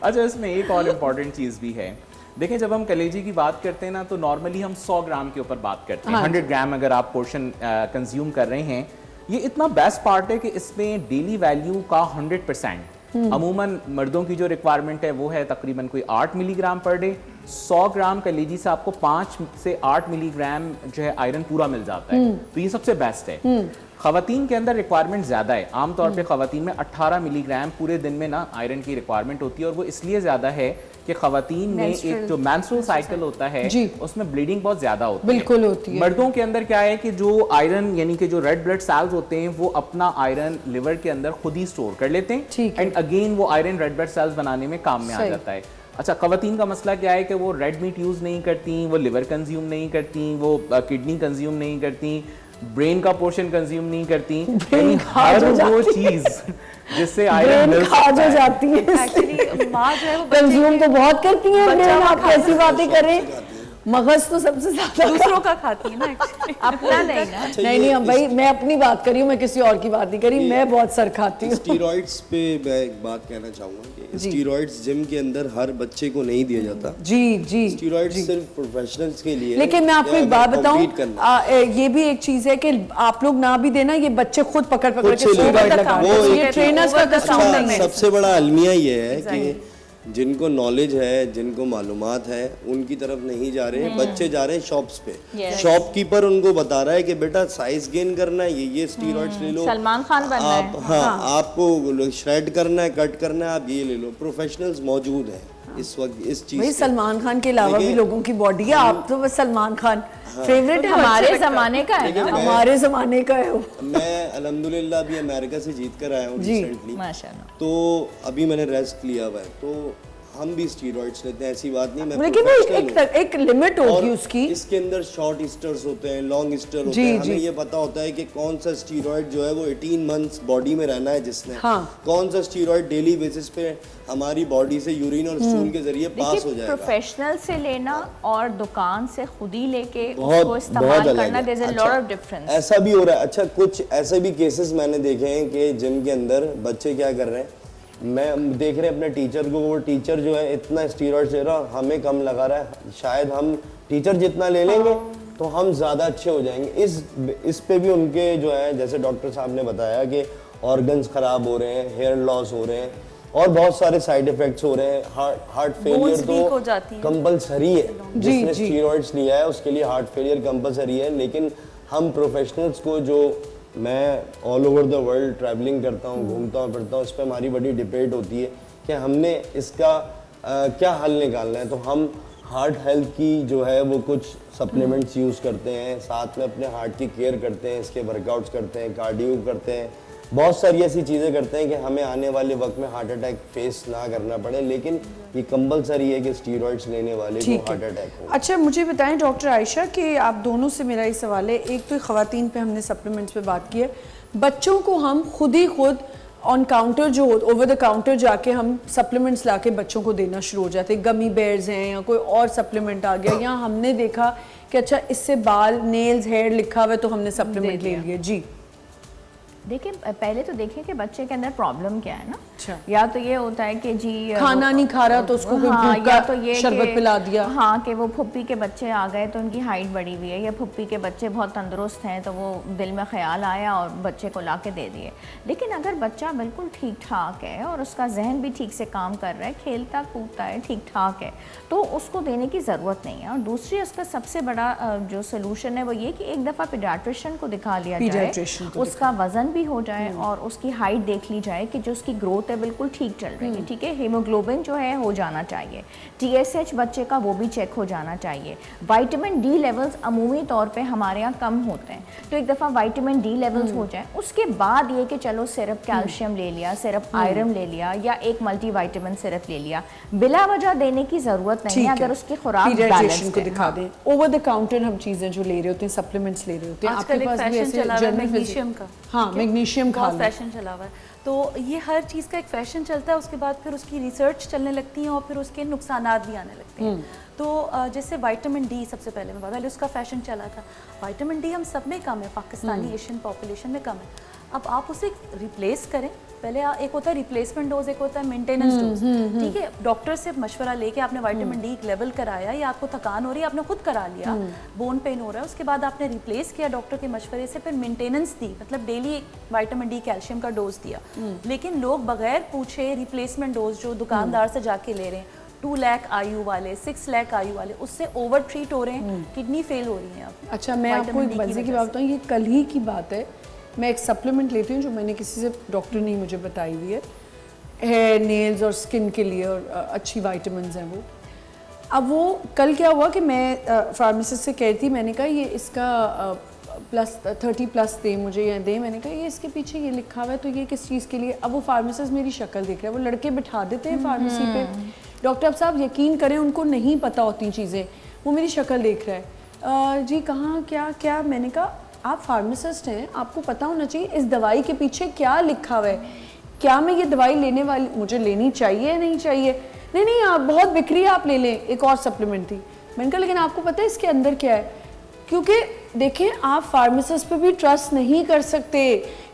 अच्छा, इसमें एक और इम्पॉर्टेंट चीज़ भी है। देखिए, जब हम कलेजी की बात करते हैं ना, तो नॉर्मली हम 100 ग्राम के ऊपर बात करते हैं। 100 ग्राम अगर आप पोर्शन कंज्यूम कर रहे हैं, ये इतना बेस्ट पार्ट है कि इसमें डेली वैल्यू का 100%। अमूमन मर्दों की जो रिक्वायरमेंट है वो है तकरीबन कोई 8 मिलीग्राम पर डे। 100 ग्राम कलेजी से आपको 5 से 8 मिलीग्राम जो है आयरन पूरा मिल जाता है। तो ये सबसे बेस्ट है। खवातीन के अंदर रिक्वायरमेंट ज़्यादा है। आमतौर पे खवातीन में 18 मिलीग्राम पूरे दिन में ना आयरन की रिक्वायरमेंट होती है, और वो इसलिए ज़्यादा है कि खवातीन में एक जो मेंस्ट्रुअल साइकिल होता है उसमें ब्लीडिंग बहुत ज़्यादा होती है। बिल्कुल होती है। मर्दों के अंदर क्या है कि जो आयरन यानी कि जो रेड ब्लड सेल्स होते हैं वो अपना आयरन लिवर के अंदर खुद ही स्टोर कर लेते हैं, एंड अगेन वो आयरन रेड ब्लड सेल्स बनाने में काम में आ जाता है। अच्छा, खवातीन का मसला क्या है कि वो रेड मीट यूज़ नहीं करती, वो लिवर कंज्यूम नहीं करती, वो किडनी कंज्यूम नहीं करती, ब्रेन का पोर्शन कंज्यूम नहीं करती, हर वो चीज जिससे आयरन मिल सकता है जाती है। एक्चुअली माँ जो है वो कंज्यूम तो बहुत करती हैं, ब्रेन आप कैसी बातें करें, मगज तो सबसे ज्यादा दूसरों का खाती है ना एक्चुअली, अपना नहीं ना। नहीं हम भाई, मैं अपनी बात कर रही हूँ, मैं किसी और की बात नहीं कर रही। मैं बहुत सर खाती हूँ। स्टीरॉइड्स पे मैं एक बात कहना चाहूँगा कि स्टीरॉइड्स जिम के अंदर हर बच्चे को नहीं दिया जाता। जी स्टीरॉइड्स सिर्फ प्रोफेशनल्स के लिए। लेकिन मैं आपको एक बात बताऊं, ये भी एक चीज है कि आप लोग ना भी देना, ये बच्चे खुद पकड़ के स्टीरॉइड लगाते हैं। ये ट्रेनर्स का काम नहीं है। सबसे बड़ा अलमिया ये है कि जिनको नॉलेज है, जिनको मालूमात है, उनकी तरफ नहीं जा रहे हैं, बच्चे जा रहे हैं शॉप्स पे। शॉपकीपर उनको बता रहा है कि बेटा साइज गेन करना है, ये स्टीरॉइड्स ले लो, सलमान खान बनना है। हाँ, आपको श्रेड करना है, कट करना है, आप ये ले लो। प्रोफेशनल्स मौजूद हैं इस वक्त इस चीज। भाई सलमान खान के अलावा भी लोगों की बॉडी है, आप तो बस सलमान खान फेवरेट है, हमारे जमाने का है ना, हमारे जमाने का है वो। मैं अल्हम्दुलिल्लाह अभी अमेरिका से जीत कर आया हूँ रिसेंटली, माशाल्लाह। तो अभी मैंने रेस्ट लिया हुआ है, तो हम भी स्टीरॉइड्स लेते हैं, ऐसी बात नहीं। मैं लेकिन एक लिमिट होगी उसकी। इसके अंदर शॉर्ट ईस्टर्स होते हैं, लॉन्ग ईस्टर होते हैं। हमें ये पता होता है कि कौन सा स्टीरॉइड जो है वो 18 मंथ्स बॉडी में रहना है जिसने, कौन सा स्टीरॉइड डेली बेसिस पे हमारी बॉडी से यूरिन और स्टूल के जरिए पास हो जाएगा। प्रोफेशनल से लेना और दुकान से खुद ही लेके उसको इस्तेमाल करना, there is a lot of difference. ऐसा भी हो रहा है। अच्छा, कुछ ऐसे भी केसेस मैंने देखे हैं कि जिम के अंदर बच्चे क्या कर रहे हैं, मैं देख रहे हैं अपने टीचर को, वो टीचर जो है इतना स्टीरॉइड ले रहा है, हमें कम लगा रहा है, शायद हम टीचर जितना ले लेंगे तो हम ज़्यादा अच्छे हो जाएंगे। इस पे भी उनके जो है, जैसे डॉक्टर साहब ने बताया कि ऑर्गन्स ख़राब हो रहे हैं, हेयर लॉस हो रहे हैं, और बहुत सारे साइड इफ़ेक्ट्स हो रहे हैं। हार्ट फेलियर तो कंपलसरी है, जिसने स्टीरॉइड्स लिया है उसके लिए हार्ट फेलियर कंपलसरी है। लेकिन हम प्रोफेशनल्स को, जो मैं all over the world travelling करता हूँ, घूमता हूँ, फिरता हूँ, इस पर हमारी बड़ी डिबेट होती है कि हमने इसका क्या हल निकालना है। तो हम हार्ट हेल्थ की जो है वो कुछ सप्लीमेंट्स यूज़ करते हैं, साथ में अपने हार्ट की केयर करते हैं, इसके वर्कआउट्स करते हैं, कार्डियो करते हैं, बहुत सारी ऐसी चीज़ें करते हैं कि हमें आने वाले वक्त में हार्ट अटैक फेस ना करना पड़े, लेकिन ये कंपलसरी है कि स्टीरॉइड्स लेने वाले को हार्ट अटैक हो। अच्छा मुझे बताएं डॉक्टर आयशा कि आप दोनों से मेरा ये सवाल है, एक तो ख़वातीन पे हमने सप्लीमेंट्स पे बात की है, बच्चों को हम खुद ऑन काउंटर जो ओवर द काउंटर जाके हम सप्लीमेंट्स लाके बच्चों को देना शुरू हो जाते हैं, गमी बेयर्स हैं या कोई और सप्लीमेंट आ गया, या हमने देखा कि अच्छा इससे बाल नेल्स हेयर लिखा हुआ है तो हमने सप्लीमेंट ले लिया। जी देखिए पहले तो देखिए कि बच्चे के अंदर प्रॉब्लम क्या है ना। अच्छा। या तो ये होता है कि जी खाना नहीं खा रहा तो उसको कोई भूख का या तो ये शरबत पिला दिया। हाँ कि वो फुप्पी के बच्चे आ गए तो उनकी हाइट बढ़ी हुई है, या फुप्पी के बच्चे बहुत तंदुरुस्त हैं तो वो दिल में ख्याल आया और बच्चे को ला के दे दिए। लेकिन अगर बच्चा बिल्कुल ठीक ठाक है और उसका जहन भी ठीक से काम कर रहा है, खेलता कूदता है, ठीक ठाक है, तो उसको देने की ज़रूरत नहीं है। और दूसरी उसका सबसे बड़ा जो सोल्यूशन है वो ये कि एक दफ़ा पीडियाट्रिशियन को दिखा लिया जाए, उसका वज़न भी हो जाए और उसकी हाइट देख ली जाए कि जो उसकी ग्रोथ है बिल्कुल ठीक चल रही है, ठीक है। हीमोग्लोबिन जो है हो जाना चाहिए, TSH बच्चे का वो भी चेक हो जाना चाहिए। विटामिन डी लेवल्स अमूमी तौर पे हमारे यहाँ कम होते हैं, तो एक दफ़ा विटामिन डी लेवल्स हो जाए, उसके बाद ये कि चलो सिरप कैल्शियम ले लिया, सिरप आयरन ले लिया, या एक मल्टीविटामिन सिरप ले लिया, बिला वजह देने की ज़रूरत नहीं है अगर उसकी खुराक बैलेंस्ड को दिखा दें। ओवर द काउंटर हम चीज़ें जो ले रहे होते हैं, सप्लीमेंट्स ले रहे होते हैं, आपके पास भी ऐसे मैग्नीशियम का, हाँ मैग्नीशियम खा लो, फैशन चला हुआ है। तो ये हर चीज़ का एक फैशन चलता है, उसके बाद फिर उसकी रिसर्च चलने लगती है और फिर उसके नुकसानात भी आने लगते हैं। तो जैसे विटामिन डी सबसे पहले उसका फैशन चला था। विटामिन डी हम सब में कम है, पाकिस्तानी एशियन पॉपुलेशन में कम है। अब आप उसे रिप्लेस करें, पहले एक होता है रिप्लेसमेंट डोज, एक होता है मेंटेनेंस डोज, ठीक है। डॉक्टर से मशवरा लेके आपने विटामिन डी लेवल कराया, या आपको थकान हो रही है आपने खुद करा लिया, बोन पेन हो रहा है, उसके बाद आपने रिप्लेस किया डॉक्टर के मशवरे से, फिर मेंटेनेंस दी, मतलब डेली विटामिन डी कैल्शियम का डोज दिया। लेकिन लोग बगैर पूछे रिप्लेसमेंट डोज जो दुकानदार से जाके ले रहे हैं, 2 लाख आयु वाले, 6 लाख आयु वाले, उससे ओवर ट्रीट हो रहे हैं, किडनी फेल हो रही है। अच्छा मैं आपको एक मजे की बात बताऊँ, ये कल ही की बात है, मैं एक सप्लीमेंट लेती हूँ जो मैंने किसी से, डॉक्टर ने मुझे बताई हुई है, हेयर नेल्स और स्किन के लिए, और अच्छी विटामिन्स हैं वो। अब वो कल क्या हुआ कि मैं फार्मासिस्ट से कह रही थी, मैंने कहा ये इसका +30+ दे मुझे, या दे, मैंने कहा ये इसके पीछे ये लिखा हुआ है तो ये किस चीज़ के लिए। अब वो फार्मासिस्ट मेरी शक्ल देख रहा है, वो लड़के बिठा देते हैं फार्मेसी पे, डॉक्टर साहब यकीन करें उनको नहीं पता होती चीज़ें, वो मेरी शक्ल देख रहा है, जी कहाँ क्या क्या। मैंने कहा आप फार्मासिस्ट हैं, आपको पता होना चाहिए इस दवाई के पीछे क्या लिखा हुआ है, क्या मैं ये दवाई लेने वाली, मुझे लेनी चाहिए या नहीं चाहिए। नहीं आप बहुत बिक्री है, आप ले लें। एक और सप्लीमेंट थी, मैंने कहा लेकिन आपको पता है इसके अंदर क्या है, क्योंकि देखें आप फार्मासिस्ट पे भी ट्रस्ट नहीं कर सकते,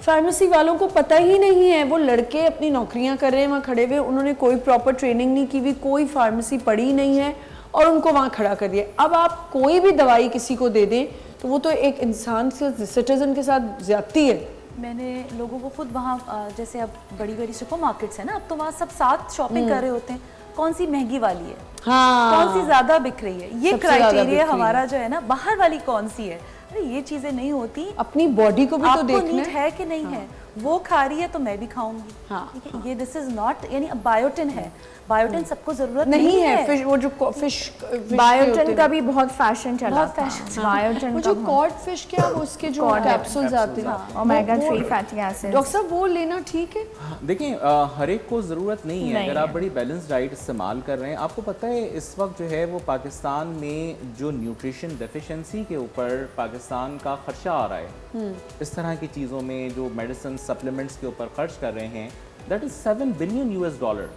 फार्मेसी वालों को पता ही नहीं है, वो लड़के अपनी नौकरियां कर रहे हैं वहाँ खड़े हुए, उन्होंने कोई प्रॉपर ट्रेनिंग नहीं की हुई, कोई फार्मेसी पढ़ी नहीं है और उनको वहाँ खड़ा कर दिया। अब आप कोई भी दवाई किसी को दे दें तो वो तो एक इंसान से, सिटीजन के साथ ज्यादती है। मैंने लोगों को खुद वहाँ, जैसे अब बड़ी बड़ी सुपर मार्केट्स है ना, अब तो वहाँ सब साथ शॉपिंग कर रहे होते हैं, कौन सी महंगी वाली है, हाँ, कौन सी ज्यादा बिक रही है, ये क्राइटेरिया हमारा जो है ना, बाहर वाली कौन सी है। अरे ये चीजें नहीं होती, अपनी बॉडी को भी तो देखना है कि नहीं है, वो खा रही है तो मैं भी खाऊंगी, हाँ, ये दिस इज नॉट, यानी बायोटिन है, बायोटिन सबको जरूरत नहीं है। फिश, वो जो फिश बायोटिन का भी बहुत फैशन चला था, बायोटिन वो जो कॉड फिश क्या, वो उसके जो कैप्सूल्स आते हैं, ओमेगा 3 फैटी एसिड्स, डॉक्टर साहब वो लेना ठीक है। देखिए हर एक को ज़रूरत नहीं है, अगर आप बड़ी बैलेंस डाइट इस्तेमाल कर रहे हैं। आपको पता है इस वक्त जो है वो पाकिस्तान में जो न्यूट्रिशन डेफिशिएंसी के ऊपर पाकिस्तान का खर्चा आ रहा है, इस तरह की चीज़ों में जो मेडिसिन सप्लीमेंट्स के ऊपर खर्च कर रहे हैं, दैट इज़ $7 बिलियन।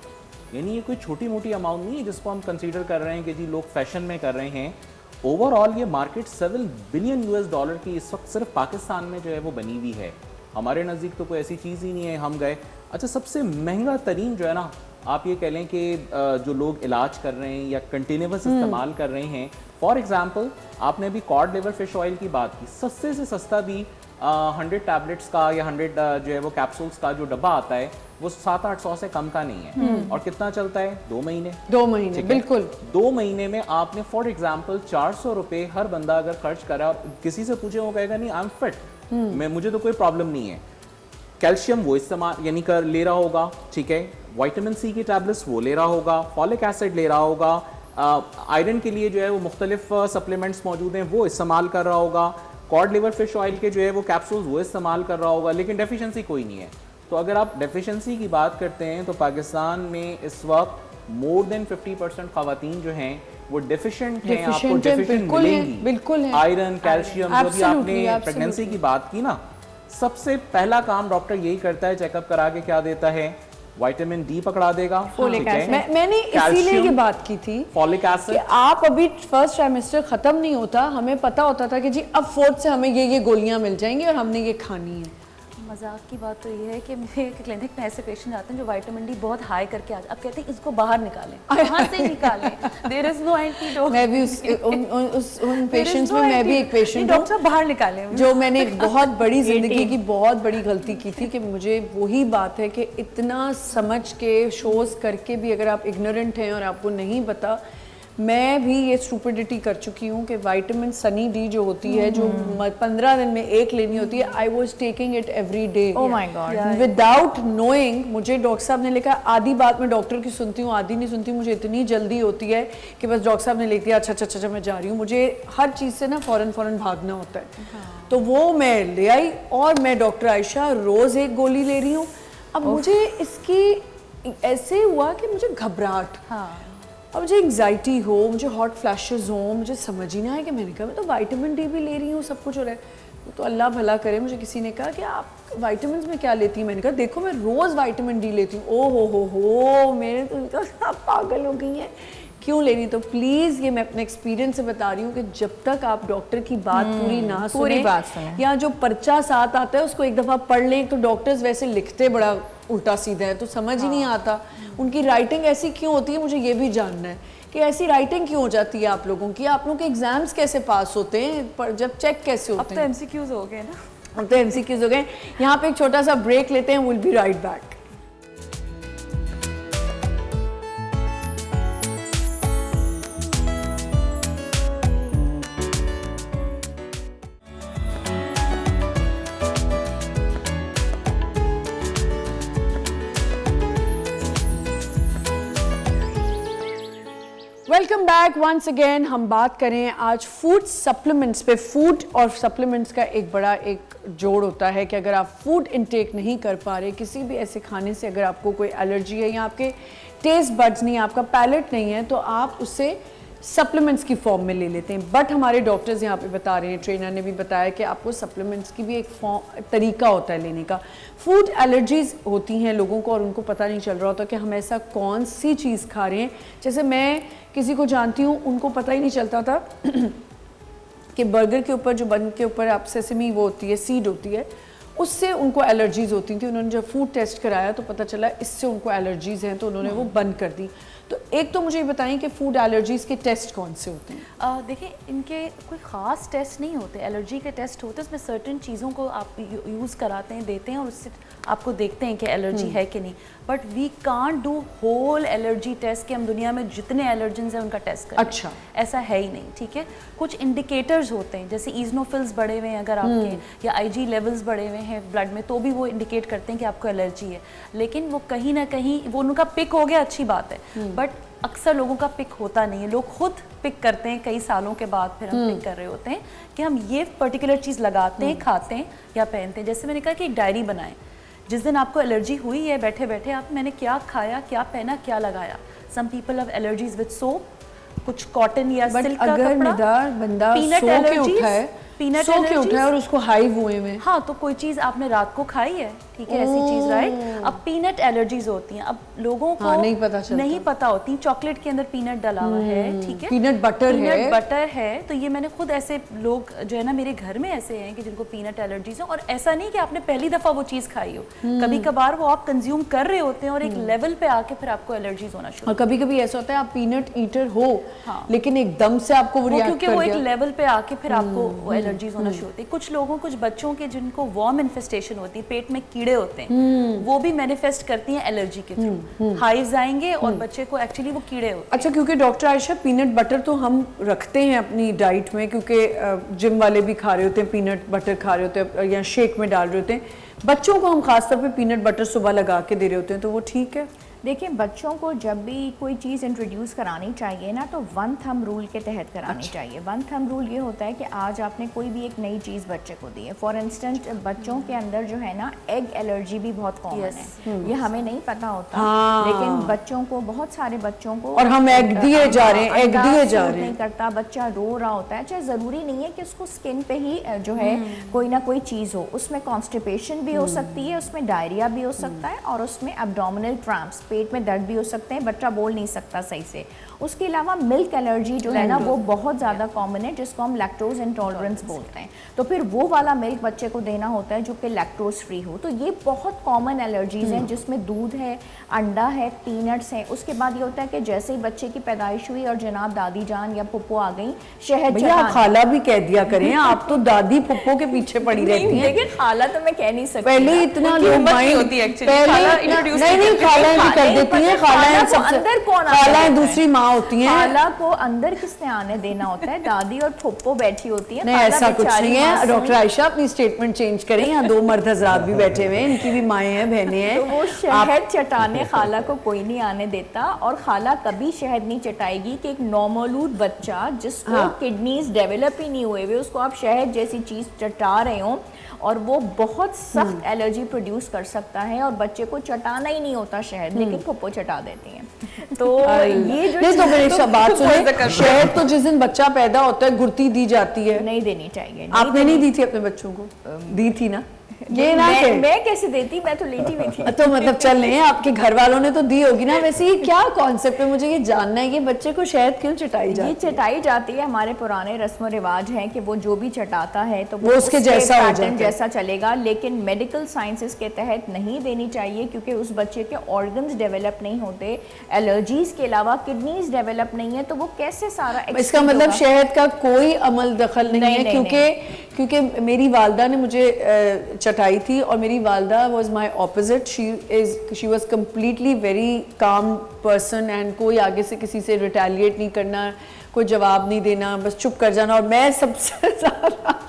यानी ये कोई छोटी मोटी अमाउंट नहीं है जिसको हम कंसीडर कर रहे हैं कि जी लोग फैशन में कर रहे हैं। ओवरऑल ये मार्केट $7 बिलियन की इस वक्त सिर्फ पाकिस्तान में जो है वो बनी हुई है। हमारे नज़दीक तो कोई ऐसी चीज़ ही नहीं है। हम गए, अच्छा सबसे महंगा तरीन जो है ना, आप ये कह लें कि जो लोग इलाज कर रहे हैं या कंटिन्यूस इस्तेमाल कर रहे हैं, फॉर एग्जांपल आपने अभी कॉड लिवर फिश ऑयल की बात की, सस्ते से सस्ता भी 100 टैबलेट्स का या 100 जो है वो कैप्सूल्स का जो डब्बा आता है वो 700-800 से कम का नहीं है। और कितना चलता है? 2 महीने। 2 महीने बिल्कुल। 2 महीने में आपने फॉर एग्जांपल 400 रुपये हर बंदा अगर खर्च करा, और किसी से पूछे वो कहेगा नहीं आई एम फिट, मैं मुझे तो कोई प्रॉब्लम नहीं है। कैल्शियम वो इस्तेमाल यानी कर ले रहा होगा, ठीक है, विटामिन सी की टैबलेट्स वो ले रहा होगा, फॉलिक एसिड ले रहा होगा, आयरन के लिए जो है वो मुख्तलिफ सप्लीमेंट्स मौजूद हैं वो इस्तेमाल कर रहा होगा, कॉड लिवर फिश ऑयल के जो है वो कैप्सूल्स वो इस्तेमाल कर रहा होगा, लेकिन डेफिशिएंसी कोई नहीं है। तो अगर आप डेफिशिएंसी की बात करते हैं तो पाकिस्तान में इस वक्त मोर देन 50% खवातीन जो हैं वो डेफिशिएंट हैं, आपको डेफिशिएंट मिलेंगी, बिल्कुल है, आयरन, कैल्शियम। जो भी आपने प्रेगनेंसी की बात की ना, सबसे पहला काम डॉक्टर यही करता है, चेकअप करा के क्या देता है, विटामिन डी पकड़ा देगा, फोलिक एसिड। मैंने इसीलिए ये बात की थी, फॉलिक कि एसिड। आप अभी फर्स्ट ट्राइमेस्टर खत्म नहीं होता, हमें पता होता था कि जी अब फोर्थ से हमें ये गोलियां मिल जाएंगी और हमने ये खानी है। मजाक की बात तो ये है कि मेरे क्लिनिक में ऐसे पेशेंट आते हैं जो विटामिन डी बहुत हाई करके आते हैं। अब कहते हैं इसको बाहर निकालें, कहाँ से निकालें? There is no antidote. मैं भी उन पेशेंट्स में मैं भी एक पेशेंट हूँ, डॉक्टर बाहर निकालें। जो मैंने एक बहुत बड़ी जिंदगी की बहुत बड़ी गलती की थी कि मुझे वही बात है कि इतना समझ के शोज करके भी अगर आप इग्नोरेंट हैं और आपको नहीं पता, मैं भी ये स्टूपिडिटी कर चुकी हूँ कि विटामिन सनी डी जो होती है, जो 15 दिन में एक लेनी होती है, I was taking it every day Oh my God. Without knowing. मुझे डॉक्टर साहब ने लिखा, आधी बात मैं डॉक्टर की सुनती हूँ, आधी नहीं सुनती, मुझे इतनी जल्दी होती है कि बस डॉक्टर साहब ने लिख दिया अच्छा अच्छा अच्छा मैं जा रही हूँ, मुझे हर चीज़ से ना फौरन भागना होता है। तो वो मैं ले आई और मैं डॉक्टर आयशा रोज़ एक गोली ले रही हूँ। अब मुझे इसकी ऐसे हुआ कि मुझे घबराहट, अब मुझे एंग्जाइटी हो, मुझे हॉट फ्लैशेस हो, मुझे समझ ही नहीं आया कि मैंने कहा मैं तो विटामिन डी भी ले रही हूँ, सब कुछ हो रहा है। तो अल्लाह भला करे, मुझे किसी ने कहा कि आप विटामिन में क्या लेती हैं? मैंने कहा देखो मैं रोज़ विटामिन डी लेती हूँ। ओ हो मेरे तो आप पागल हो गई हैं, क्यों लेनी? तो प्लीज़ ये मैं अपने एक्सपीरियंस से बता रही हूँ कि जब तक आप डॉक्टर की बात पूरी ना सुने या जो पर्चा साथ आता है उसको एक दफ़ा पढ़ लें, तो डॉक्टर्स वैसे लिखते बड़ा उल्टा सीधा है तो समझ ही नहीं आता। उनकी राइटिंग ऐसी क्यों होती है, मुझे ये भी जानना है कि ऐसी राइटिंग क्यों हो जाती है आप लोगों की। आप लोगों के एग्जाम्स कैसे पास होते हैं, जब चेक कैसे होते हैं? अब तो एमसीक्यूज हो गए ना, अब तो एमसीक्यूज हो गए। यहाँ पे एक छोटा सा ब्रेक लेते हैं, will be right back. Welcome back once again. हम बात करें आज फूड सप्लीमेंट्स पे। फूड और सप्लीमेंट्स का एक बड़ा एक जोड़ होता है कि अगर आप फूड इनटेक नहीं कर पा रहे, किसी भी ऐसे खाने से अगर आपको कोई एलर्जी है या आपके टेस्ट बड्स नहीं, आपका पैलेट नहीं है, तो आप उससे सप्लीमेंट्स की फॉर्म में ले लेते हैं। बट हमारे डॉक्टर्स यहाँ पे बता रहे हैं, ट्रेनर ने भी बताया कि आपको सप्लीमेंट्स की भी एक तरीका होता है लेने का। फूड एलर्जीज होती हैं लोगों को और उनको पता नहीं चल रहा होता कि हम ऐसा कौन सी चीज़ खा रहे हैं। जैसे मैं किसी को जानती हूँ, उनको पता ही नहीं चलता था कि बर्गर के ऊपर जो बन के ऊपर आप सेसमी वो होती है, सीड होती है, उससे उनको एलर्जीज होती थी। उन्होंने जब फूड टेस्ट कराया तो पता चला इससे उनको एलर्जीज हैं, तो उन्होंने वो बंद कर दी। तो एक तो मुझे बताएं कि फूड एलर्जीज के टेस्ट कौन से होते हैं? देखिए इनके कोई ख़ास टेस्ट नहीं होते, एलर्जी के टेस्ट होते हैं। उसमें सर्टेन चीज़ों को आप यूज़ कराते हैं, देते हैं और उससे आपको देखते हैं कि एलर्जी है कि नहीं। But we can't do whole allergy test कि हम दुनिया में जितने एलर्जेंस हैं उनका टेस्ट करें। अच्छा, ऐसा है ही नहीं, ठीक है। कुछ इंडिकेटर्स होते हैं, जैसे ईजनोफिल्स बढ़े हुए हैं अगर आपके, या आईजी लेवल्स बढ़े हुए हैं ब्लड में, तो भी वो इंडिकेट करते हैं कि आपको एलर्जी है। लेकिन वो कहीं ना कहीं वो उनका पिक हो गया, अच्छी बात है, बट अक्सर लोगों का पिक होता नहीं है। लोग खुद पिक करते हैं कई सालों के बाद, फिर हम पिक कर रहे होते हैं कि हम ये पर्टिकुलर चीज़ लगाते हैं, खाते हैं या पहनते हैं। जैसे मैंने कहा कि एक डायरी बनाएं, जिस दिन आपको एलर्जी हुई है, बैठे बैठे आप मैंने क्या खाया, क्या पहना, क्या लगाया। Some people have allergies with soap, कुछ कॉटन या सिल्क का अगर कपड़ा, बंदा पीनट सो के एलर्जीज, उठा है, पीनट सो के उठा है और उसको हाई हुए में, हाँ, तो कोई चीज़ आपने रात को खाई है, ठीक है, ऐसी चीज़, राइट। अब पीनट एलर्जीज होती हैं। अब लोगों को नहीं पता होती, चॉकलेट के अंदर पीनट डाला हुआ है, ठीक है, पीनट बटर है। तो ये मैंने खुद ऐसे लोग जो है ना मेरे घर में ऐसे हैं कि जिनको पीनट एलर्जीज है। और ऐसा नहीं कि आपने पहली दफ़ा वो चीज़ खाई हो, कभी कभार वो आप कंज्यूम कर रहे होते हैं और एक लेवल पे आके फिर आपको एलर्जीज होना शुरू। और कभी कभी ऐसा होता है आप पीनट ईटर हो, लेकिन एकदम से आपको वो रिएक्ट क्योंकि वो एक लेवल पे आके फिर आपको वो एलर्जीज होना शुरू होती है। कुछ लोगों, कुछ बच्चों के जिनको वॉर्म इन्फेस्टेशन होती है, पेट में कीड़े होते हैं, वो भी मैनिफेस्ट करती हैं एलर्जी के थ्रू। हाइव्स आएंगे और बच्चे को एक्चुअली वो कीड़े होते हैं। अच्छा, क्योंकि डॉक्टर आयशा पीनट बटर तो हम रखते हैं अपनी डाइट में, क्योंकि जिम वाले भी खा रहे होते हैं, पीनट बटर खा रहे होते हैं या शेक में डाल रहे होते हैं। बच्चों को हम खासतौर पे पीनट बटर सुबह लगा के दे रहे होते हैं, तो वो ठीक है? देखिए बच्चों को जब भी कोई चीज़ इंट्रोड्यूस करानी चाहिए ना तो वन थंब रूल के तहत करानी चाहिए। वन थंब रूल ये होता है कि आज आपने कोई भी एक नई चीज़ बच्चे को दी है, फॉर इंस्टेंस बच्चों के अंदर जो है ना एग एलर्जी भी बहुत कॉमन है। ये हमें नहीं पता होता, लेकिन बच्चों को, बहुत सारे बच्चों को, और हम एग दिए जा रहे हैं, एग दिए जा रहे हैं, नहीं करता, बच्चा रो रहा होता है। चाहे ज़रूरी नहीं है कि उसको स्किन पे ही जो है कोई ना कोई चीज़ हो, उसमें कॉन्स्टिपेशन भी हो सकती है, उसमें डायरिया भी हो सकता है, और उसमें एब्डोमिनल क्रैम्प्स, पेट में दर्द भी हो सकते हैं, बच्चा बोल नहीं सकता सही से। उसके अलावा मिल्क एलर्जी जो है ना वो बहुत ज़्यादा कॉमन है, जिसको हम लैक्टोज इंटॉलरेंस बोलते हैं। तो फिर वो वाला मिल्क बच्चे को देना होता है जो कि लैक्टोज फ्री हो। तो ये बहुत कॉमन एलर्जीज़ हैं जिसमें दूध है, अंडा है, पीनट्स हैं। उसके बाद ये होता है कि जैसे ही बच्चे की पैदाइश हुई और जनाब दादी जान या पुप्पो आ गई, शहद भैया खाला भी कह दिया करें, आप तो दादी पुप्पो के पीछे पड़ी रहती हैं। लेकिन खाला तो मैं कह नहीं सकती, पहले इतना लोग होती है एक्चुअली, खाला इंट्रोड्यूस नहीं खाला कर देती है, खाला अंदर कौन खाला दूसरी माँ होती है, खाला को अंदर किसने आने देना होता है, दादी और फुप्पो बैठी होती है। नहीं ऐसा कुछ नहीं है। डॉक्टर आयशा अपनी स्टेटमेंट चेंज करें, यहाँ दो मर्द हजरात भी बैठे हुए हैं, इनकी भी माएँ हैं, बहनें हैं। तो वो शहद चटाने खाला को कोई नहीं आने देता, और खाला कभी शहद नहीं चटाएगी कि एक नॉर्मलूद बच्चा जिसको किडनीज डेवलप ही नहीं हुए हुए, उसको आप शहद जैसी चीज़ चटा रहे हो, और वो बहुत सख्त एलर्जी प्रोड्यूस कर सकता है, और बच्चे को चटाना ही नहीं होता शहद, लेकिन फुप्पो चटा देती हैं। तो ये जो नहीं, तो मेरी बात सुने, शहद तो जिस दिन बच्चा पैदा होता है गुर्ती दी जाती है, नहीं देनी चाहिए। आपने नहीं दी थी अपने बच्चों को? दी थी ना? ये ना मैं कैसे देती, मैं तो लेटी हुई थी। तो मतलब चल रहे हैं, आपके घर वालों ने तो दी होगी ना। वैसे ये क्या कॉन्सेप्ट है, मुझे ये जानना है कि बच्चे को शहद क्यों चटाई जाती है? ये चटाई जाती है, हमारे पुराने रस्म रिवाज हैं कि वो जो भी चटाता है तो वो उसके जैसा हो जाता है, जैसा चलेगा। लेकिन मेडिकल साइंसेस के तहत नहीं देनी चाहिए, क्योंकि उस बच्चे के ऑर्गन्स डेवलप नहीं होते, एलर्जीज के अलावा किडनीज डेवलप नहीं है, तो वो कैसे सारा इसका मतलब शहद का कोई अमल दखल नहीं है? क्योंकि मेरी वालदा ने मुझे चटाई थी, और मेरी वालदा was my opposite. She was completely very calm person, and कोई आगे से किसी से रिटेलिएट नहीं करना, कोई जवाब नहीं देना, बस चुप कर जाना। और मैं सबसे ज़्यादा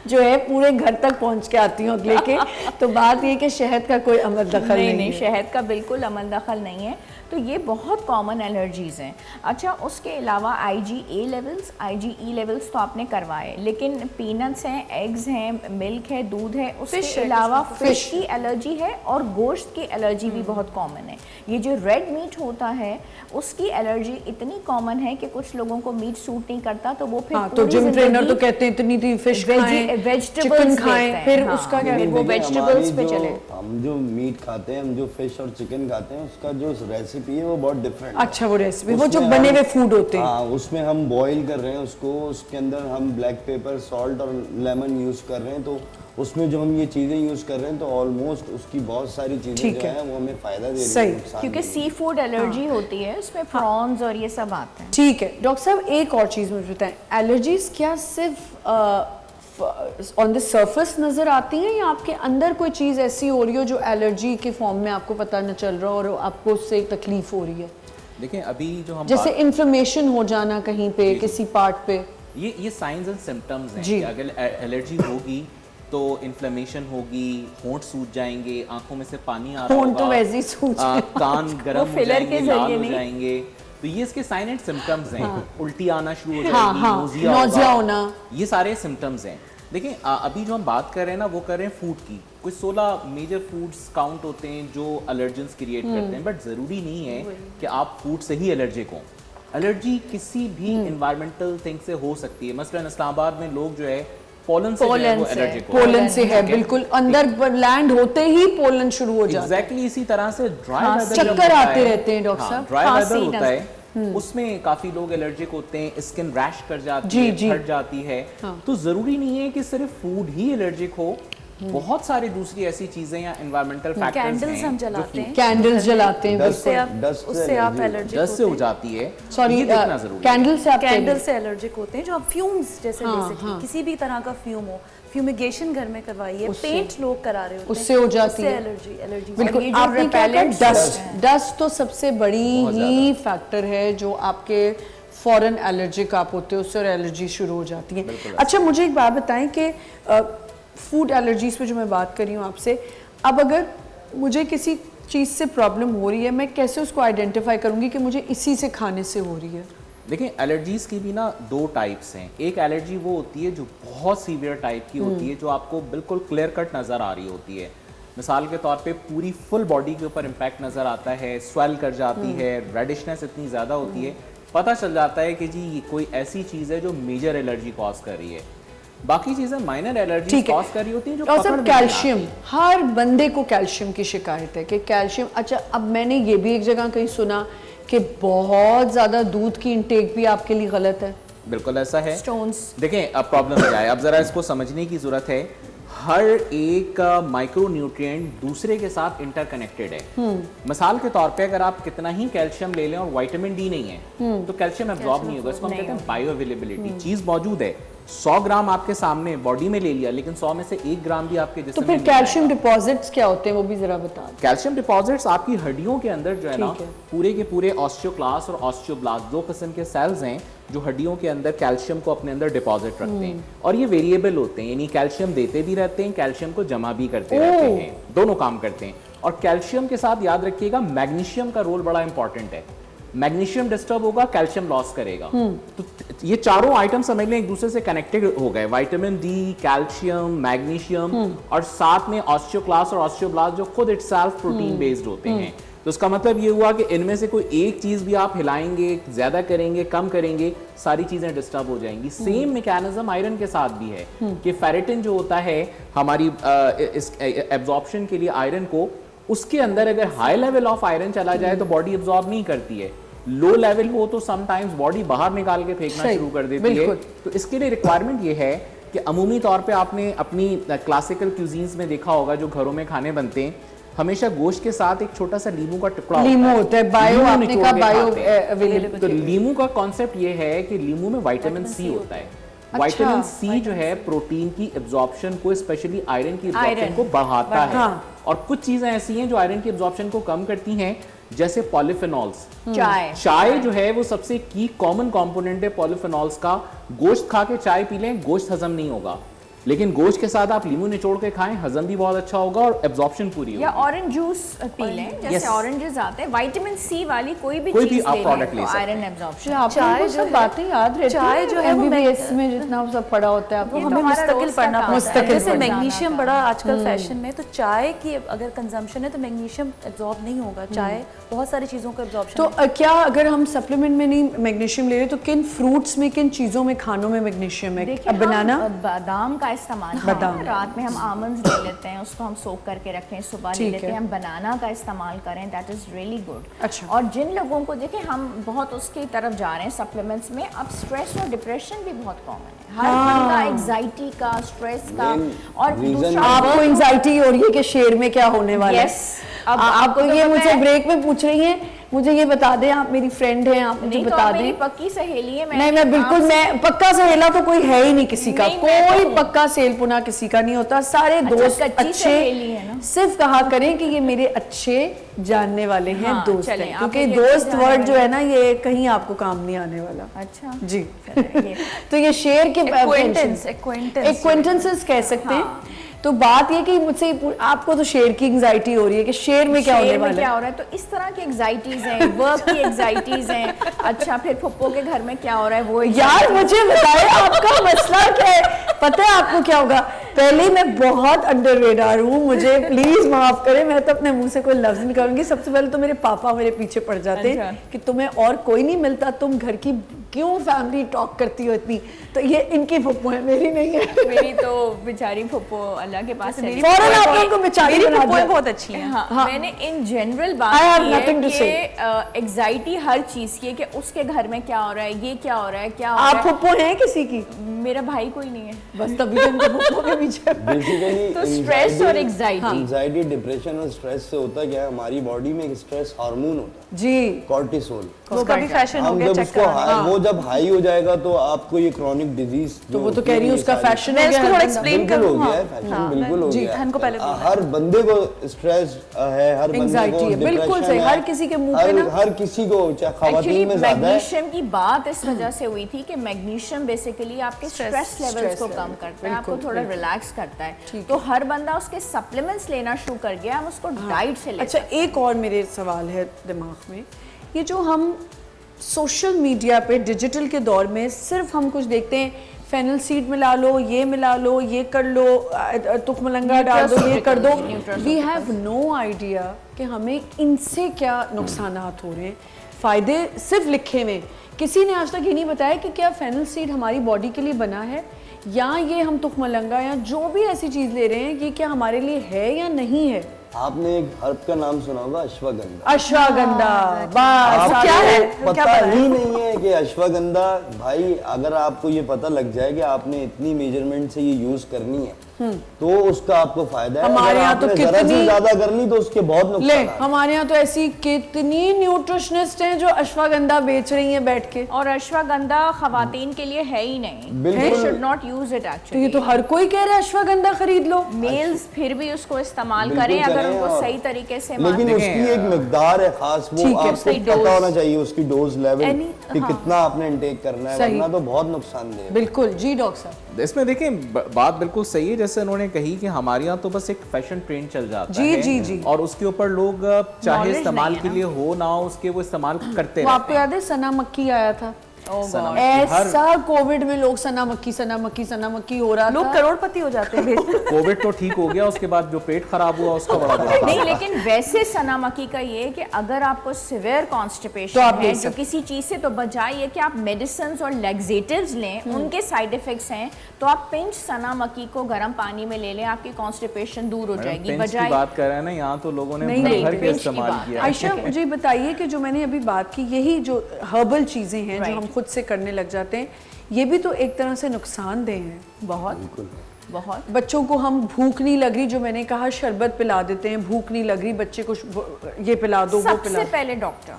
जो है पूरे घर तक पहुंच के आती हूँ अगले के। तो बात ये कि शहद का कोई अमल दखल नहीं है। शहद का बिल्कुल अमल दखल नहीं है। तो ये बहुत कॉमन एलर्जीज़ हैं। अच्छा, उसके अलावा IgA लेवल्स, IgE लेवल्स तो आपने करवाए, लेकिन पीनट्स हैं, एग्स हैं, मिल्क है, दूध है, उसके अलावा फिश की एलर्जी है, और गोश्त की एलर्जी भी बहुत कॉमन है। ये जो रेड मीट होता है उसकी एलर्जी इतनी कॉमन है कि कुछ लोगों को मीट सूट नहीं करता, तो वो फिर तो जिम ट्रेनर तो कहते हैं इतनी थी फिश खाएं, वेजिटेबल्स खाएं, फिर उसका क्या, वो वेजिटेबल्स पे चले। हम जो मीट खाते हैं, हम जो फिश और चिकन खाते हैं, उसका जो रेसिपी है वो बहुत डिफरेंट है। अच्छा, वो रेसिपी, वो जो बने हुए फूड होते हैं, हाँ, उसमें हम बॉईल कर रहे हैं उसको, उसके अंदर हम ब्लैक पेपर, सॉल्ट और लेमन यूज कर रहे हैं, तो उसमें जो हम ये चीजें यूज कर रहे हैं तो ऑलमोस्ट उसकी बहुत सारी चीजें जो है वो हमें फायदा दे रही है, क्योंकि सी फूड एलर्जी होती है, उसमें प्रॉन्स और ये सब आते हैं। ठीक है डॉक्टर साहब, एक और चीज़ मुझे बताएं, एलर्जीज क्या सिर्फ ऑन द सरफेस नज़र आती हैं, या आपके अंदर कोई चीज़ ऐसी हो रही हो जो एलर्जी के फॉर्म में आपको पता न चल रहा और आपको उससे तकलीफ हो रही है? देखिए अभी जो हम जैसे इन्फ्लेमेशन हो जाना कहीं पे, किसी पार्ट पे, ये साइंस एंड सिम्टम्स हैं कि अगर एलर्जी होगी तो इन्फ्लेमेशन होगी, होंठ सूज जाएंगे, आंखों में से पानी आ रहा होगा, तो वैसे ही सूज कान गर्म हो जाएंगे, लाल हो जाएंगे, तो ये इसके साइन एंड सिम्टम्स हैं। उल्टी आना शुरू हो जाएगी, नोजिया होना, ये सारे सिम्टम्स हैं। देखिए अभी जो हम बात कर रहे हैं ना, वो कर रहे हैं फूड की। कुछ 16 मेजर फूड्स काउंट होते हैं जो एलर्जेंस क्रिएट करते हैं, बट ज़रूरी नहीं है कि आप फूड से ही एलर्जिक हो। एलर्जी किसी भी इन्वायरमेंटल थिंग से हो सकती है। मसलन इस्लामाबाद में लोग जो है पोलन से एलर्जिक हो, पोलन से है, बिल्कुल अंदर लैंड होते ही पोलन शुरू हो जाता है। एग्जैक्टली इसी तरह से ड्राई वेदर चक्कर आते रहते हैं डॉक्टर साहब, ड्राई वेदर होता है, उसमें काफी लोग एलर्जिक होते हैं, स्किन रैश कर जाती है, फट जाती है। तो जरूरी नहीं है कि सिर्फ फूड ही एलर्जिक हो, बहुत सारी दूसरी ऐसी चीजें या एनवायरमेंटल फैक्टर्स हैं। कैंडल्स हम जलाते हैं, कैंडल्स जलाते हैं, उससे आप एलर्जिक डस्ट से हो जाती है। सॉरी, कैंडल से आप कैंडल से एलर्जिक होते हैं, जो आप फ्यूम्स जैसे बेसिकली किसी भी तरह का फ्यूम हो, फ्यूमिगेशन घर में करवाइए, पेंट लोग करा रहे होते हैं, उससे हो जाती है एलर्जी। बिल्कुल, आपने क्या कहा, डस्ट तो सबसे बड़ी ही फैक्टर है जो आपके फॉरन एलर्जिक आप होते हैं, उससे और एलर्जी शुरू हो जाती है। अच्छा, मुझे एक बात बताएं कि फूड एलर्जीज पे जो मैं बात कर रही हूँ आपसे, अब अगर मुझे किसी चीज़ से प्रॉब्लम हो रही है, मैं कैसे उसको आइडेंटिफाई करूँगी कि मुझे इसी से खाने से हो रही है? देखिए एलर्जीज़ की भी ना 2 टाइप्स हैं। एक एलर्जी वो होती है जो बहुत सीवियर टाइप की होती है, जो आपको बिल्कुल क्लियर कट नज़र आ रही होती है। मिसाल के तौर पे पूरी फुल बॉडी के ऊपर इम्पैक्ट नज़र आता है, स्वेल कर जाती है, रेडिशनेस इतनी ज़्यादा होती है, पता चल जाता है कि जी ये कोई ऐसी चीज़ है जो मेजर एलर्जी कॉज कर रही है। बाकी चीज़ें माइनर एलर्जी कॉज कर रही होती हैं जो और पकड़ सब में नहीं कैल्शियम, आती। हर बंदे को कैल्शियम की शिकायत है कि कैल्शियम। अच्छा, अब मैंने ये भी एक जगह कहीं सुना कि बहुत ज़्यादा दूध की इंटेक भी आपके लिए गलत है। बिल्कुल ऐसा है। स्टोन्स देखें अब प्रॉब्लम क्या है, अब ज़रा इसको समझने की ज़रूरत है। हर एक माइक्रो न्यूट्रिएंट दूसरे के साथ इंटरकनेक्टेड है। मिसाल के तौर पे अगर आप कितना ही कैल्शियम ले लें और विटामिन डी नहीं है तो कैल्शियम एब्जॉर्ब नहीं होगा। इसको हम कहते हैं बायो अवेलेबिलिटी। चीज़ मौजूद है, 100 ग्राम आपके सामने बॉडी में ले लिया, लेकिन 100 में से 1 ग्राम भी आपके जिस्म तो में फिर नहीं कैल्शियम आएगा। डिपॉजिट्स क्या होते हैं वो भी ज़रा बता दें। कैल्शियम डिपॉजिट्स आपकी हड्डियों के अंदर जो है ना, ठीक है। पूरे के पूरे ऑस्टियोक्लास्ट और ऑस्टियोब्लास्ट 2 किस्म के सेल्स हैं जो हड्डियों के अंदर कैल्शियम को अपने अंदर डिपॉजिट रखते हैं, और ये वेरिएबल होते हैं, यानी कैल्शियम देते भी रहते हैं, कैल्शियम को जमा भी करते रहते हैं, दोनों काम करते हैं। और कैल्शियम के साथ याद रखिएगा मैग्नीशियम का रोल बड़ा इंपॉर्टेंट है। मैग्नीशियम डिस्टर्ब होगा, कैल्शियम लॉस करेगा। तो ये चारों आइटम समझ लें एक दूसरे से कनेक्टेड हो गए, विटामिन डी, कैल्शियम, मैग्नीशियम, और साथ में ऑस्टियोक्लास्ट और ऑस्टियोब्लास्ट जो खुद इटसेल्फ प्रोटीन बेस्ड होते हैं। तो इसका मतलब ये हुआ कि इनमें से कोई एक चीज भी आप हिलाएंगे, ज्यादा करेंगे, कम करेंगे, सारी चीजें डिस्टर्ब हो जाएंगी। सेम मैकेनिज्म आयरन के साथ भी है कि फेरेटिन जो होता है हमारी इस एब्जॉर्प्शन के लिए आयरन को, उसके अंदर अगर हाई लेवल ऑफ आयरन चला जाए तो बॉडी एब्जॉर्ब नहीं करती है, लो लेवल हो तो समटाइम्स बॉडी बाहर निकाल के फेंकना शुरू कर देती है। तो इसके लिए रिक्वायरमेंट ये है कि अमूमी तौर पे आपने अपनी क्लासिकल क्यूजीन्स में देखा होगा जो घरों में खाने बनते हैं, हमेशा गोश्त के साथ एक छोटा सा लीमू का टुकड़ा होता है, बायो लीमू आपने निचोड़ कहा के बायो खाते हैं। अवेलेबल। तो लीमू का कॉन्सेप्ट ये है कि लीमू में विटामिन सी होता है। विटामिन सी जो है प्रोटीन की एब्जॉर्प्शन को, स्पेशली आयरन की एब्जॉर्प्शन को बढ़ाता है। और कुछ चीजें ऐसी हैं जो आयरन की एब्जॉर्प्शन को कम करती हैं, जैसे पॉलीफेनॉल्स। चाय जो है वो सबसे की कॉमन कंपोनेंट है पॉलीफेनॉल्स का। गोश्त खा के चाय पी लें, गोश्त हजम नहीं होगा, लेकिन गोश्त के साथ आप लीमू निचोड़ के खाएं, हजम भी बहुत अच्छा होगा और एब्जॉर्प्शन पूरी होगी। या ऑरेंज जूस पी लें, जैसे ऑरेंजेस आते हैं, विटामिन सी वाली कोई भी आप चीज प्रोडक्ट ले ले तो सकते आयरन एब्जॉर्प्शन। चाय जो बातें याद रहती हैं, चाय जो है वो MBBS में जितना सब पढ़ा होता है वो आपको। हमें मुस्तकिल पढ़ना पड़ता है। जैसे पढ़ना मैग्नीशियम बड़ा आजकल फैशन में, तो चाय की अगर कंजम्पशन है तो मैग्नीशियम एब्जॉर्ब नहीं होगा। चाय बहुत सारी चीज़ों का एब्जॉर्प्शन। तो क्या अगर हम सप्लीमेंट में नहीं मैग्नीशियम ले रहे तो किन फ्रूट्स में, किन चीज़ों में, खानों में मैग्नीशियम है? देखिए, बनाना, बादाम का इस्तेमाल करते हैं, रात में हम आमंड्स ले लेते हैं, उसको हम सोक करके रखें, सुबह ले लेते हैं। हम बनाना का इस्तेमाल करें, दैट इज रियली गुड। अच्छा। और जिन लोगों को देखें, हम बहुत उसकी तरफ जा रहे हैं सप्लीमेंट्स में, अब स्ट्रेस और डिप्रेशन भी बहुत कॉमन है, हर बंदा एंजाइटी का, स्ट्रेस का। और दूसरा आपको एंजाइटी हो रही है कि शेर में क्या होने वाला है? अब आपको ये मुझे ब्रेक में पूछ रही हैं, मुझे ये बता दें, आप मेरी फ्रेंड हैं, आप मुझे बता दें। मेरी पक्की सहेली है। नहीं, मैं बिल्कुल, मैं पक्का सहेला तो कोई है ही नहीं किसी का, कोई पक्का सेलपुना किसी का नहीं होता, सारे दोस्त अच्छे। सिर्फ कहा करें कि ये मेरे अच्छे जानने वाले हैं, दोस्त हैं, क्योंकि दोस्त वर्ड जो है ना ये कहीं आपको काम नहीं आने वाला। अच्छा जी। तो ये शेर के एक्वेंटेंसेस कह सकते हैं। तो बात ये कि मुझसे आपको तो शेर की एंजाइटी हो रही है कि शेर में क्या होने वाला है, क्या हो रहा है। तो इस तरह की एंजाइटीज हैं, वर्क की एंजाइटीज हैं। अच्छा, फिर फुप्पो के घर में क्या हो रहा है वो यार मुझे बताएं आपका मसला क्या है? पता है आपको क्या होगा? पहले मैं बहुत अंडर रेडार हूँ, मुझे प्लीज माफ करें, मैं तो अपने मुंह से कोई लफ्ज नहीं करूंगी। सबसे पहले तो मेरे पापा मेरे पीछे पड़ जाते कि तुम्हें और कोई नहीं मिलता, तुम घर की क्यों फैमिली टॉक करती हो इतनी। तो ये इनकी फुप्पो है, मेरी नहीं है। मेरी तो बेचारी फुप्पो अल्लाह के पास है। फौरन आप लोगों को बेचारी बना दिया। बहुत अच्छी है। हाँ, मैंने इन जनरल बात की है कि एग्जाइटी हर चीज की है कि उसके घर में क्या हो रहा है, ये क्या हो रहा है, क्या हो रहा है। आप फुप्पो हैं किसी की? मेरा भाई कोई नहीं है, बस तभी उनको फुप्पो के पीछे। तो स्ट्रेस और एंजाइटी, डिप्रेशन और स्ट्रेस से होता क्या है, हमारी बॉडी में एक स्ट्रेस हार्मोन होता है जी, कॉर्टिसोल। उसका भी फैशन हो गया चेक करना। वो जब हाई हो जाएगा तो आपको ये क्रॉनिक डिजीज, तो वो तो कह रही है उसका फैशन मैं इसको थोड़ा एक्सप्लेन बिल्कुल हो करूँ। गया है, फैशन बिल्कुल हो गया है। को पहले हर बंदे को स्ट्रेस है, हर बंदे को है, बिल्कुल सही। हर किसी के मुंह पे ना, हर किसी को, चाहे खवातीन में ज्यादा है। मैग्नीशियम की बात इस वजह से हुई थी कि मैग्नीशियम बेसिकली आपके स्ट्रेस लेवल्स को कम करता है, आपको थोड़ा रिलैक्स रिलैक्स करता है। तो हर बंदा उसके सप्लीमेंट्स लेना शुरू कर गया, हम उसको डाइट से लेते हैं। अच्छा, एक और मेरे सवाल है दिमाग में, ये जो हम सोशल मीडिया पे डिजिटल के दौर में सिर्फ हम कुछ देखते हैं, फेनल सीड मिला लो, ये मिला लो, ये कर लो, तुखमलंगा डाल दो, ये कर दो, वी हैव नो आइडिया कि हमें इनसे क्या नुकसानात हो रहे हैं। फ़ायदे सिर्फ लिखे हुए, किसी ने आज तक ये नहीं बताया कि क्या फेनल सीड हमारी बॉडी के लिए बना है, या ये हम तुखमलंगा या जो भी ऐसी चीज़ ले रहे हैं ये क्या हमारे लिए है या नहीं है। आपने एक हर्ब का नाम सुना होगा, अश्वगंधा। अश्वगंधा, बस क्या है, पता ही नहीं है कि अश्वगंधा, भाई अगर आपको ये पता लग जाए कि आपने इतनी मेजरमेंट से ये यूज करनी है तो उसका आपको फायदा है। हमारे यहाँ तो कितनी ज्यादा कर ली तो उसके बहुत नुकसान ले, है। हमारे यहाँ तो ऐसी कितनी न्यूट्रिशनिस्ट हैं जो अश्वगंधा बेच रही हैं बैठ के। और अश्वगंधा खवातीन के लिए है ही नहीं, बिल्कुल। they should not use it तो actually। ये तो हर कोई कह रहा है अश्वगंधा खरीद लो। मेल्स फिर भी उसको इस्तेमाल बिल्कुल करें अगर करें, उनको और- सही तरीके से लेकिन उसकी एक मिकदार है खास, वो ठीक है, आपको सही पता डोज। होना चाहिए उसकी डोज लेवल कि हाँ। कितना आपने इंटेक करना है, सही। वरना तो बहुत नुकसानदेह है। बिल्कुल जी डॉक्टर साहब। इसमें देखें बात बिल्कुल सही है, जैसे उन्होंने कही कि हमारे यहाँ तो बस एक फैशन ट्रेंड चल जाता जी, है जी, जी। और उसके ऊपर लोग चाहे Knowledge इस्तेमाल नहीं है के ना। लिए हो ना हो उसके वो इस्तेमाल करते वो आपको रहते हैं। याद है सना मक्खी आया था, सना मक्खी हर ऐसा कोविड में लोग सना मक्खी हो रहा लोग था। करोड़पति हो जाते हैं कोविड तो ठीक हो गया, उसके बाद जो पेट खराब हुआ उसका बड़ा बुरा हाल नहीं, हुआ। लेकिन वैसे सनामकी का ये है कि अगर आपको सिवियर तो कॉन्स्टिपेशन आप ले है जो सकते। किसी चीज से, तो बजाय ये कि आप मेडिसिन और लैक्सेटिव्स लें, उनके साइड इफेक्ट्स हैं, तो आप पिंच सनामकी को गर्म पानी में ले लें, आपकी कॉन्स्टिपेशन दूर हो मैडम, जाएगी। पिंच की बजाय बात कर रहे हैं ना, यहाँ तो लोगों ने नहीं, भर नहीं, भर के पिंच की इस्तेमाल बात किया। आयशा मुझे बताइए कि जो मैंने अभी बात की, यही जो हर्बल चीज़ें हैं जो Right. हम खुद से करने लग जाते हैं, ये भी तो एक तरह से नुकसानदेह हैं। बहुत बहुत बच्चों को हम भूख नहीं लग रही, जो मैंने कहा शरबत पिला देते हैं, भूख नहीं लग रही बच्चे को ये पिला दो, वो पिला सबसे दो। पहले डॉक्टर,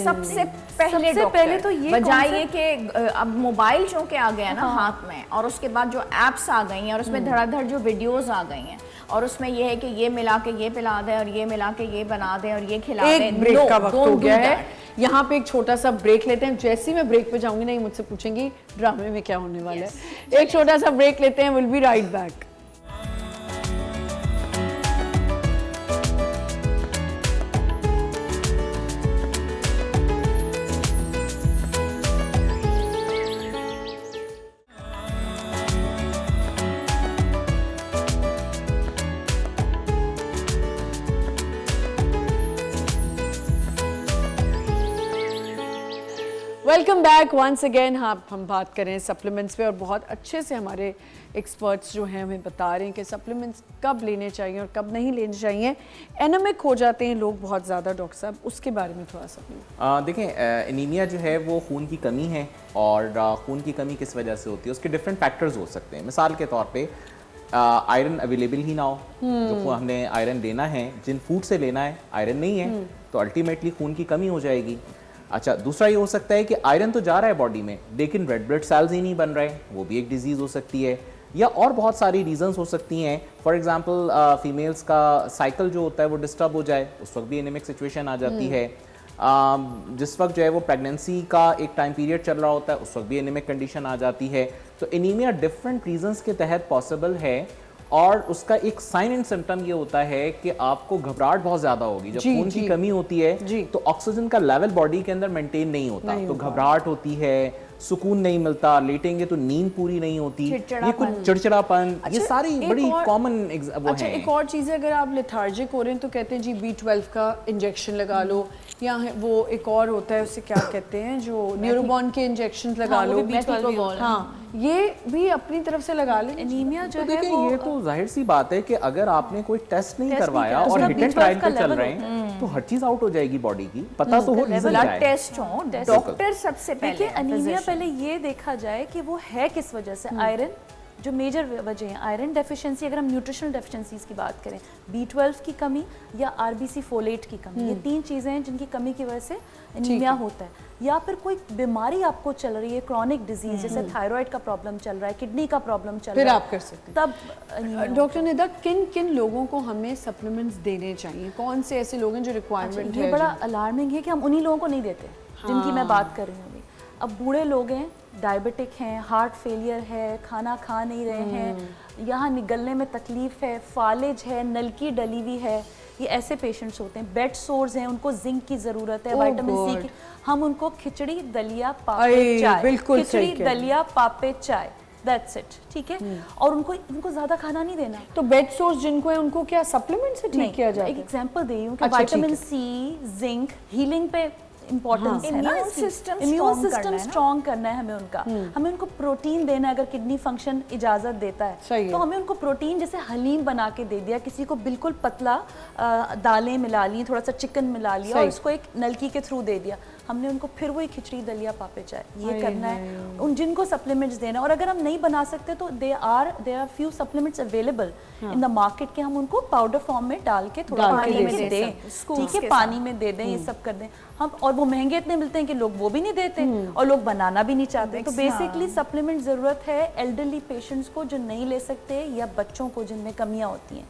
सबसे पहले सबसे डॉक्टर। पहले तो ये बजाय ये कि अब मोबाइल चूंकि आ गया ना हाथ में, और उसके बाद जो एप्स आ गई हैं और उसमें धड़ाधड़ जो वीडियोस आ गई हैं, और उसमें ये है कि ये मिला के ये पिला दे और ये मिला के ये बना दे और ये खिला दे। एक ब्रेक का वक्त हो don't do गया है, that। यहाँ पे एक छोटा सा ब्रेक लेते हैं। जैसे ही मैं ब्रेक पे जाऊंगी ना, ये मुझसे पूछेंगी ड्रामे में क्या होने वाला है। एक छोटा सा ब्रेक लेते हैं, will be right back. Welcome back once again. हाँ, हम बात कर रहे हैं सप्लीमेंट्स पे, और बहुत अच्छे से हमारे एक्सपर्ट्स जो हैं हमें बता रहे हैं कि सप्लीमेंट्स कब लेने चाहिए और कब नहीं लेने चाहिए। एनीमिक हो जाते हैं लोग बहुत ज़्यादा, डॉक्टर साहब उसके बारे में थोड़ा सा देखें, एनीमिया जो है वो खून की कमी है, और खून की कमी किस वजह से होती है, उसके डिफरेंट फैक्टर्स हो सकते हैं। मिसाल के तौर पे आयरन अवेलेबल ही ना हो, जो हमने आयरन लेना है, जिन फूड से लेना है आयरन नहीं है, तो अल्टीमेटली खून की कमी हो जाएगी। अच्छा, दूसरा ये हो सकता है कि आयरन तो जा रहा है बॉडी में, लेकिन रेड ब्लड सेल्स ही नहीं बन रहे, वो भी एक डिजीज़ हो सकती है। या और बहुत सारी रीजंस हो सकती हैं। फॉर एग्जांपल फीमेल्स का साइकिल जो होता है वो डिस्टर्ब हो जाए, उस वक्त भी एनीमिक सिचुएशन आ जाती है। जिस वक्त जो है वो प्रेगनेंसी का एक टाइम पीरियड चल रहा होता है, उस वक्त भी एनीमिक कंडीशन आ जाती है। तो एनीमिया डिफरेंट रीजंस के तहत पॉसिबल है, और उसका एक साइन एंड सिम्टम ये होता है कि आपको घबराहट बहुत ज़्यादा होगी। जब खून की कमी होती है तो ऑक्सीजन का लेवल बॉडी के अंदर मेंटेन नहीं होता, तो घबराहट होती है, सुकून नहीं मिलता, लेटेंगे तो नींद पूरी नहीं होती, ये कुछ चिड़चिड़ापन, ये सारी बड़ी कॉमन वो अच्छा, एक और चीज़ है, अगर आप लेथार्जिक हो रहे हैं तो कहते हैं जी B12 का इंजेक्शन लगा लो, या वो एक और होता है उसे क्या कहते हैं जो न्यूरोबॉर्न के इंजेक्शन लगा लो। हाँ, ये भी अपनी तरफ से लगा लें। एनीमिया जो तो है देखिए, वो ये तो जाहिर सी बात है कि अगर आपने कोई टेस्ट नहीं टेस्ट करवाया नहीं और किया, हिट एंड उसका ट्रायल B12 पे का चल लेवल रहे हैं, तो हर चीज आउट हो जाएगी बॉडी की, पता तो हो रीजन क्या ब्लड है। टेस्ट हो, डॉक्टर सबसे पहले देखिए अनीमिया पहले ये देखा जाए कि वो है किस वजह से। आयरन जो मेजर वजह है, आयरन डेफिशिएंसी, अगर हम न्यूट्रिशनल डेफिशिएंसीज की बात करें, B12 की कमी या RBC फोलेट की कमी, ये तीन चीज़ें हैं जिनकी कमी की वजह से एनीमिया होता है। या फिर कोई बीमारी आपको चल रही है, क्रॉनिक डिजीज, जैसे थायराइड का प्रॉब्लम चल रहा है, किडनी का प्रॉब्लम चल फिर रहा है, आप कर सकते हैं। तब anemia डॉक्टर निदा, किन किन लोगों को हमें सप्लीमेंट्स देने चाहिए? कौन से ऐसे लोग हैं जो रिक्वायरमेंट है? ये बड़ा अलार्मिंग है कि हम उन्हीं लोगों को नहीं देते जिनकी मैं बात कर रही हूँ अभी। अब बूढ़े लोग हैं डायबिटिक हैं, हार्ट फेलियर है, खाना खा नहीं रहे हैं, यहाँ निगलने में तकलीफ है, फालिज है, नलकी डली हुई है, ये ऐसे पेशेंट्स होते हैं। बेड सोर्स हैं, उनको जिंक की ज़रूरत है, विटामिन सी की, हम उनको खिचड़ी दलिया पापे चाय, बिल्कुल खिचड़ी दलिया पापे चाय, दैट्स इट, ठीक है। और उनको ज़्यादा खाना नहीं देना। तो बेड सोर्स जिनको है उनको क्या सप्लीमेंट से ठीक किया जाता है? एक एग्जांपल दे रही हूँ कि अच्छा, विटामिन सी, जिंक, हीलिंग पे इम्पोर्टेंस है ना, Immune system इम्यून strong करना सिस्टम है ना। स्ट्रॉन्ग करना है हमें उनका। हमें उनको प्रोटीन देना है, अगर किडनी फंक्शन इजाजत देता सही है है। तो हमें उनको प्रोटीन, जैसे हलीम बना के दे दिया, किसी को बिल्कुल पतला दालें मिला ली, थोड़ा सा चिकन मिला लिया और उसको एक नलकी के थ्रू दे दिया, हमने उनको फिर वही खिचड़ी दलिया पापे चाय ये करना है। उन जिनको सप्लीमेंट्स देना, और अगर हम नहीं बना सकते तो there are few supplements available in the market के, हम उनको पाउडर फॉर्म में डाल के थोड़ा पानी में दें, ठीक है, पानी में दे दें, ये सब कर दें हम। और वो महंगे इतने मिलते हैं कि लोग वो भी नहीं देते और लोग बनाना भी नहीं चाहते। तो बेसिकली सप्लीमेंट ज़रूरत है एल्डरली पेशेंट्स को जो नहीं ले सकते, या बच्चों को जिनमें कमियां होती हैं,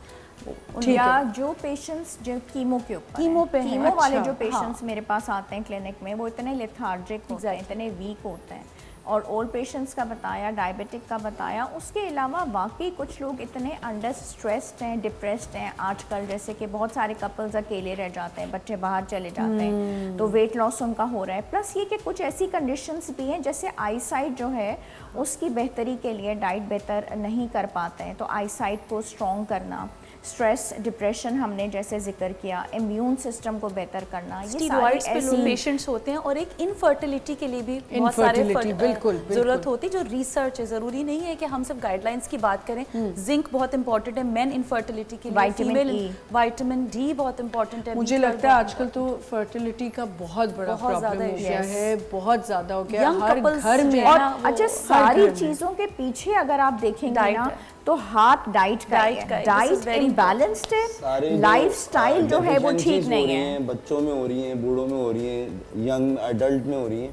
या जो पेशेंट्स जो कीमो के ऊपर कीमो पे हैं, कीमो वाले अच्छा, जो पेशेंट्स मेरे पास आते हैं क्लिनिक में, वो इतने लेथार्जिक होते हैं, इतने वीक होते हैं। और ओल्ड पेशेंट्स का बताया, डायबिटिक का बताया, उसके अलावा वाकई कुछ लोग इतने अंडर स्ट्रेस्ड हैं, डिप्रेस्ड हैं आजकल, जैसे कि बहुत सारे कपल्स अकेले रह जाते हैं, बच्चे बाहर चले जाते हैं, तो वेट लॉस उनका हो रहा है। प्लस ये कि कुछ ऐसी कंडीशंस भी हैं, जैसे आई साइट जो है उसकी बेहतरी के लिए डाइट बेहतर नहीं कर पाते हैं, तो आई साइट को स्ट्रॉन्ग करना, स्ट्रेस डिप्रेशन हमने जैसे जिक्र किया, इम्यून सिस्टम को बेहतर करना, ये सारी ऐसी पेशेंट्स होते हैं। और एक इनफर्टिलिटी के लिए भी बहुत सारे जरूरत होती है, जो रिसर्च है, जरूरी नहीं है कि हम सिर्फ गाइडलाइंस की बात करें। जिंक बहुत इंपॉर्टेंट है मेन इनफर्टिलिटी के लिए, विटामिन डी बहुत इंपॉर्टेंट है। मुझे लगता है आजकल तो फर्टिलिटी का बहुत बड़ा प्रॉब्लम हो गया है, बहुत ज्यादा हो गया, हर घर में। और अच्छा, सारी चीजों के पीछे अगर आप देखेंगे ना, तो हाथ डाइट का है, डाइट इम्बैलेंस्ड है, लाइफस्टाइल जो है वो ठीक नहीं है, बच्चों में हो रही है, बूढ़ों में हो रही है, यंग एडल्ट में हो रही है,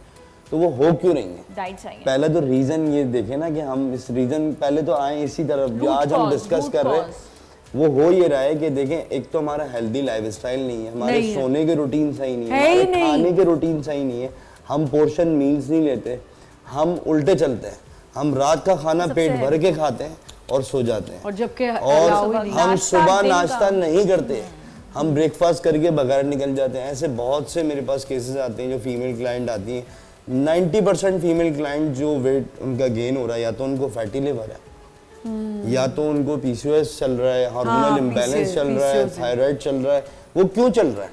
तो वो हो क्यों रही है? डाइट चाहिए। पहले तो रीजन ये देखें ना कि हम इस रीजन पहले तो आए इसी तरफ जो आज हम डिस्कस कर रहे हैं, वो हो ये रहा है कि देखें, एक तो हमारा हेल्दी लाइफस्टाइल नहीं है, हमारे सोने के रूटीन सही नहीं है, हमारे खाने के रूटीन सही नहीं है, हम पोर्शन मील्स नहीं लेते, हम उल्टे चलते हैं, हम रात का खाना पेट भर के खाते हैं और सो जाते हैं, और जबकि हम सुबह नाश्ता नहीं करते, हम ब्रेकफास्ट करके बगैर निकल जाते हैं। ऐसे बहुत से मेरे पास केसेस आते हैं जो फीमेल क्लाइंट आती हैं, 90% फीमेल क्लाइंट जो वेट उनका गेन हो रहा है, या तो उनको फैटी लिवर है, या तो उनको पीसीओएस चल रहा है, हार्मोनल इम्बैलेंस चल रहा है, थायराइड चल रहा है। वो क्यों चल रहा है?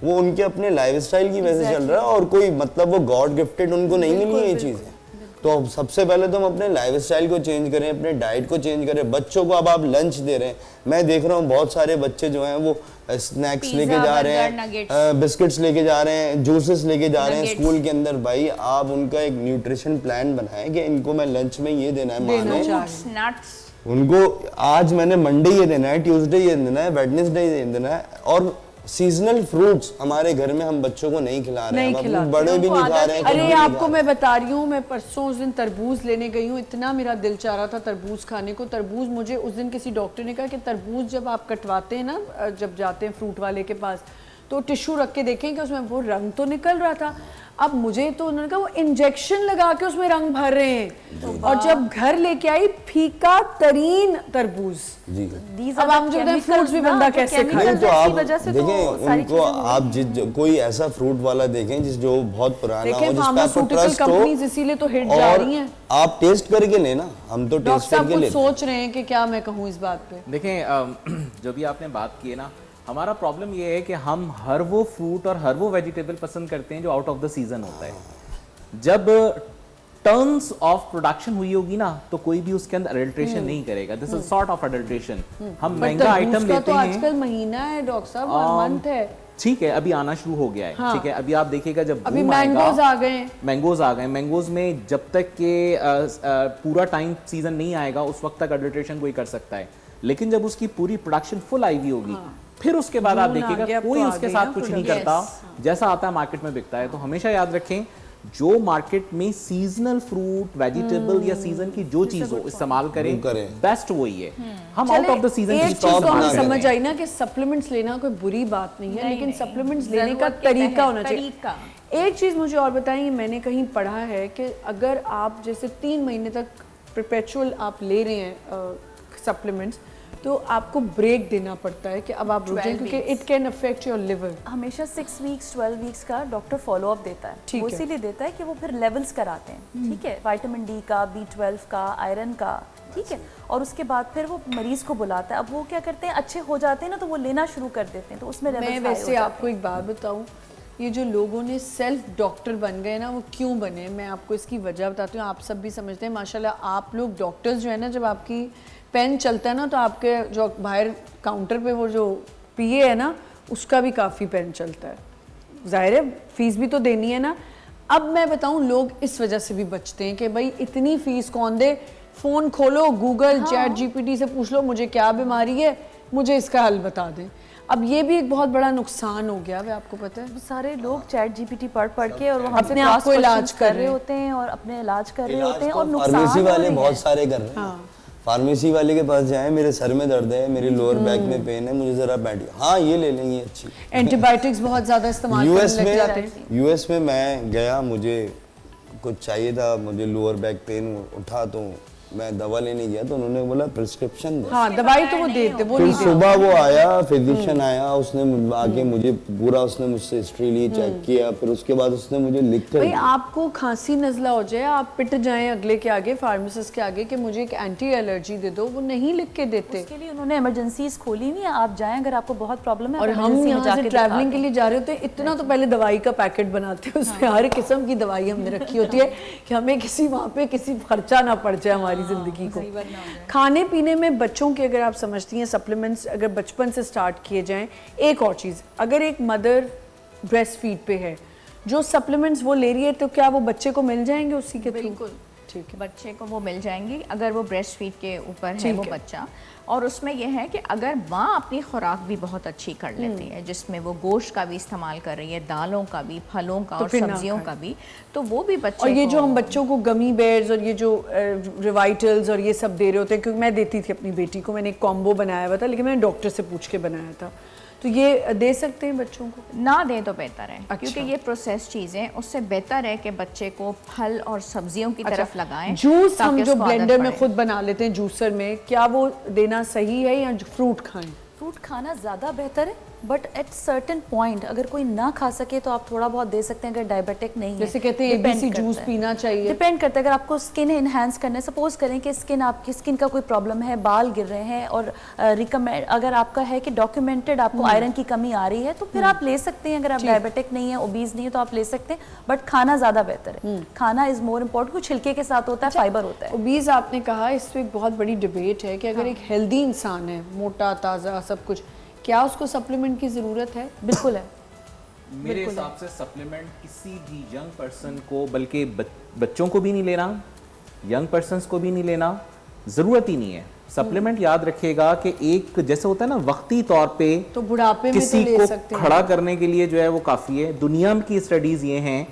वो उनके अपने लाइफस्टाइल की वजह से चल रहा है, और कोई मतलब वो गॉड गिफ्टेड उनको नहीं मिली है ये चीज़ें। तो सबसे पहले तो हम अपने लाइफस्टाइल को चेंज करें, अपने डाइट को चेंज करें। बच्चों को अब आप लंच दे रहे हैं, मैं देख रहा हूँ बहुत सारे बच्चे जो हैं वो स्नैक्स लेके जा रहे हैं, बिस्किट्स लेके जा रहे हैं, जूसेस लेके जा रहे हैं स्कूल के अंदर। भाई आप उनका एक न्यूट्रिशन प्लान बनाएं कि इनको मैं लंच में ये देना है, नट्स उनको आज मैंने मंडे ये देना है, ट्यूसडे ये देना है, वेडनेसडे ये देना है। और सीजनल फ्रूट्स हमारे घर में हम बच्चों को नहीं खिला रहे हैं, हम बड़े भी नहीं खा रहे हैं। अरे आपको मैं बता रही हूँ, मैं परसों उस दिन तरबूज लेने गई हूँ, इतना मेरा दिल चाह रहा था तरबूज खाने को। तरबूज मुझे उस दिन किसी डॉक्टर ने कहा कि तरबूज जब आप कटवाते हैं ना, जब जाते हैं फ्रूट वाले के पास, तो टिश्यू रख के देखें कि उसमें वो रंग तो निकल रहा था। अब मुझे तो उन्होंने कहा वो इंजेक्शन लगा के उसमें रंग भर रहे हैं, और जब घर लेके आई फीका तरीन तरबूज। अब आप मुझे फ्रूट्स भी बंदा कैसे खाए? तो आप देखें उनको, आप कोई ऐसा फ्रूट वाला देखें जिस जो बहुत पुराना हो, जिस पे आपको ट्रस्ट हो, इसीलिए तो हिट जा रही हैं। आप टेस्ट करके लेना, हम तो टेस्ट करके लेते। सोच रहे हैं कि क्या मैं कहूँ इस बात पे। देखें, जो भी आपने बात की है ना, हमारा प्रॉब्लम ये है कि हम हर वो फ्रूट और हर वो वेजिटेबल पसंद करते हैं जो आउट ऑफ द सीजन होता है। जब टर्न्स ऑफ प्रोडक्शन हुई होगी ना, तो कोई भी उसके अंदर अडल्ट्रेशन नहीं करेगा। This is sort of adulteration. हम महंगा आइटम लेते हैं, आजकल महीना है डॉक्टर साहब, और मंथ है, ठीक है, अभी आना शुरू हो गया है। हाँ। ठीक है, अभी आप देखिएगा जब अभी मैंगोज आ गए, मैंगोज में जब तक के पूरा टाइम सीजन नहीं आएगा उस वक्त तक अडल्ट्रेशन कोई कर सकता है, लेकिन जब उसकी पूरी प्रोडक्शन फुल आई हुई होगी, फिर उसके बाद आप देखिएगा कोई उसके साथ कुछ नहीं करता, जैसा आता है मार्केट में बिकता है। तो हमेशा याद रखें, जो मार्केट में सीजनल फ्रूट वेजिटेबल या सीजन की जो चीज हो इस्तेमाल करें, बेस्ट वही है। हम आउट ऑफ द सीजन एक चीज तो हम समझ आई ना कि सप्लीमेंट्स लेना कोई बुरी बात नहीं है, लेकिन सप्लीमेंट्स लेने का तरीका होना चाहिए। एक चीज मुझे और बताइए, मैंने कहीं पढ़ा है कि अगर आप जैसे 3 महीने तक परपेचुअल आप ले रहे हैं सप्लीमेंट्स, तो आपको ब्रेक देना पड़ता है कि अब आप रुक जाएं, क्योंकि it can affect your liver. हमेशा 6 वीक्स 12 वीक्स का डॉक्टर फॉलो अप देता है, वो इसीलिए देता है कि वो फिर लेवल्स कराते हैं, ठीक है, विटामिन डी का, B12 का, आयरन का, ठीक है, और उसके बाद फिर वो मरीज को बुलाता है। अब वो क्या करते हैं, अच्छे हो जाते हैं ना तो वो लेना शुरू कर देते हैं, तो उसमें मैं वैसे आपको एक बात बताऊं, ये जो लोगों ने सेल्फ डॉक्टर बन गए ना, वो क्यों बने, मैं आपको इसकी वजह बताती हूँ। आप सब भी समझते हैं माशाल्लाह, आप लोग डॉक्टर्स जो है ना, जब आपकी पेन चलता है ना, तो आपके जो बाहर काउंटर पे वो जो पीए है ना, उसका भी काफ़ी पेन चलता है। जाहिर है फीस भी तो देनी है ना। अब मैं बताऊं, लोग इस वजह से भी बचते हैं कि भाई इतनी फीस कौन दे, फ़ोन खोलो, गूगल चैट GPT से पूछ लो मुझे क्या बीमारी है, मुझे इसका हल बता दें। अब ये भी एक बहुत बड़ा नुकसान हो गया है, आपको पता है। सारे लोग चैट GPT पढ़ के और वहाँ अपने आप को इलाज कर रहे होते हैं और अपने इलाज कर रहे होते हैं, और फार्मेसी वाले बहुत सारे कर रहे हैं। फार्मेसी वाले के पास जाएं, मेरे सर में दर्द है, मेरी लोअर बैक में पेन है, मुझे जरा बैठ, हाँ ये ले लेंगे, अच्छी एंटीबायोटिक्स बहुत ज्यादा इस्तेमाल करने लग जाते हैं। यूएस में मैं गया, मुझे कुछ चाहिए था, मुझे लोअर बैक पेन उठा, तो मैं दवा लेने गया, तो उन्होंने बोला प्रिस्क्रिप्शन दे। हाँ, दवाई तो वो देते, वो फिर नहीं देते। सुबह वो आया, फिजिशियन आया, उसने आके मुझे पूरा, उसने मुझसे हिस्ट्री ली, चेक किया, फिर उसके बाद उसने मुझे लिख कर, भाई आपको खांसी नज़ला हो जाए, आप पिट जाएं अगले के आगे, फार्मासिस्ट के आगे कि मुझे एक एंटी एलर्जी दे दो, वो नहीं लिख के देते। उसके लिए उन्होंने इमरजेंसीज खोली हुई है, आप जाएं अगर आपको बहुत प्रॉब्लम है। और हम यहाँ से ट्रैवलिंग के लिए जा रहे होते हैं, इतना तो पहले दवाई का पैकेट बनाते हैं, उसमें हर किस्म की दवाई हमने रखी होती है कि हमें किसी वहाँ पे किसी खर्चा ना पड़ जाए हमारी ज़िंदगी को। खाने पीने में बच्चों के, अगर आप समझती हैं सप्लीमेंट्स अगर बचपन से स्टार्ट किए जाएं, एक और चीज़, अगर एक मदर ब्रेस्ट फीड पे है, जो सप्लीमेंट्स वो ले रही है, तो क्या वो बच्चे को मिल जाएंगे उसी के थ्रू? बिल्कुल, ठीक है, बच्चे को वो मिल जाएंगी अगर वो ब्रेस्ट फीड के ऊपर है वो बच्चा। और उसमें यह है कि अगर माँ अपनी खुराक भी बहुत अच्छी कर लेती है, जिसमें वो गोश्त का भी इस्तेमाल कर रही है, दालों का भी, फलों का और सब्जियों का भी, तो वो भी बच्चे और ये जो हम बच्चों को गमी बेयर्स और ये जो रिवाइटल्स और ये सब दे रहे होते हैं, क्योंकि मैं देती थी अपनी बेटी को, मैंने एक कॉम्बो बनाया हुआ था, लेकिन मैंने डॉक्टर से पूछ के बनाया था, तो ये दे सकते हैं बच्चों को? ना दें तो बेहतर है। अच्छा। क्योंकि ये प्रोसेस चीज़ें, उससे बेहतर है कि बच्चे को फल और सब्जियों की तरफ लगाएं। जूस हम जो ब्लेंडर में खुद बना लेते हैं जूसर में, क्या वो देना सही है या फ्रूट खाएं? फ्रूट खाना ज़्यादा बेहतर है, बट एट सर्टेन पॉइंट अगर कोई ना खा सके तो आप थोड़ा बहुत दे सकते हैं, अगर डायबिटिक नहीं है। जैसे कहते हैं ABC जूस पीना चाहिए, डिपेंड करता है। अगर आपको स्किन इन्हांस करना है, सपोज करें कि आपकी स्किन का कोई प्रॉब्लम है, बाल गिर रहे हैं, और रिकमेंड अगर आपका है कि डॉक्यूमेंटेड आपको आयरन की कमी आ रही है, तो फिर आप ले सकते हैं। अगर आप डायबिटिक नहीं है, ओबीज नहीं है, तो आप ले सकते हैं, बट खाना ज़्यादा बेहतर है। खाना इज मोर इम्पोर्टेंट, कुछ छिलके के साथ होता है, फाइबर होता है। ओबीज आपने कहा, इस पर एक बहुत बड़ी डिबेट है कि अगर एक हेल्दी इंसान है, मोटा ताज़ा सब कुछ, क्या उसको सप्लीमेंट की ज़रूरत है? बिल्कुल है। मेरे हिसाब से सप्लीमेंट किसी भी यंग पर्सन को, बल्कि बच्चों को भी नहीं लेना, यंग पर्सन्स को भी नहीं लेना, ज़रूरत ही नहीं है। सप्लीमेंट याद रखिएगा कि एक जैसे होता है ना वक्ती तौर पे, तो बुढ़ापे में किसी तो ले को सकते हैं। खड़ा करने के लिए जो है वो काफ़ी है। दुनिया की स्टडीज़ ये हैं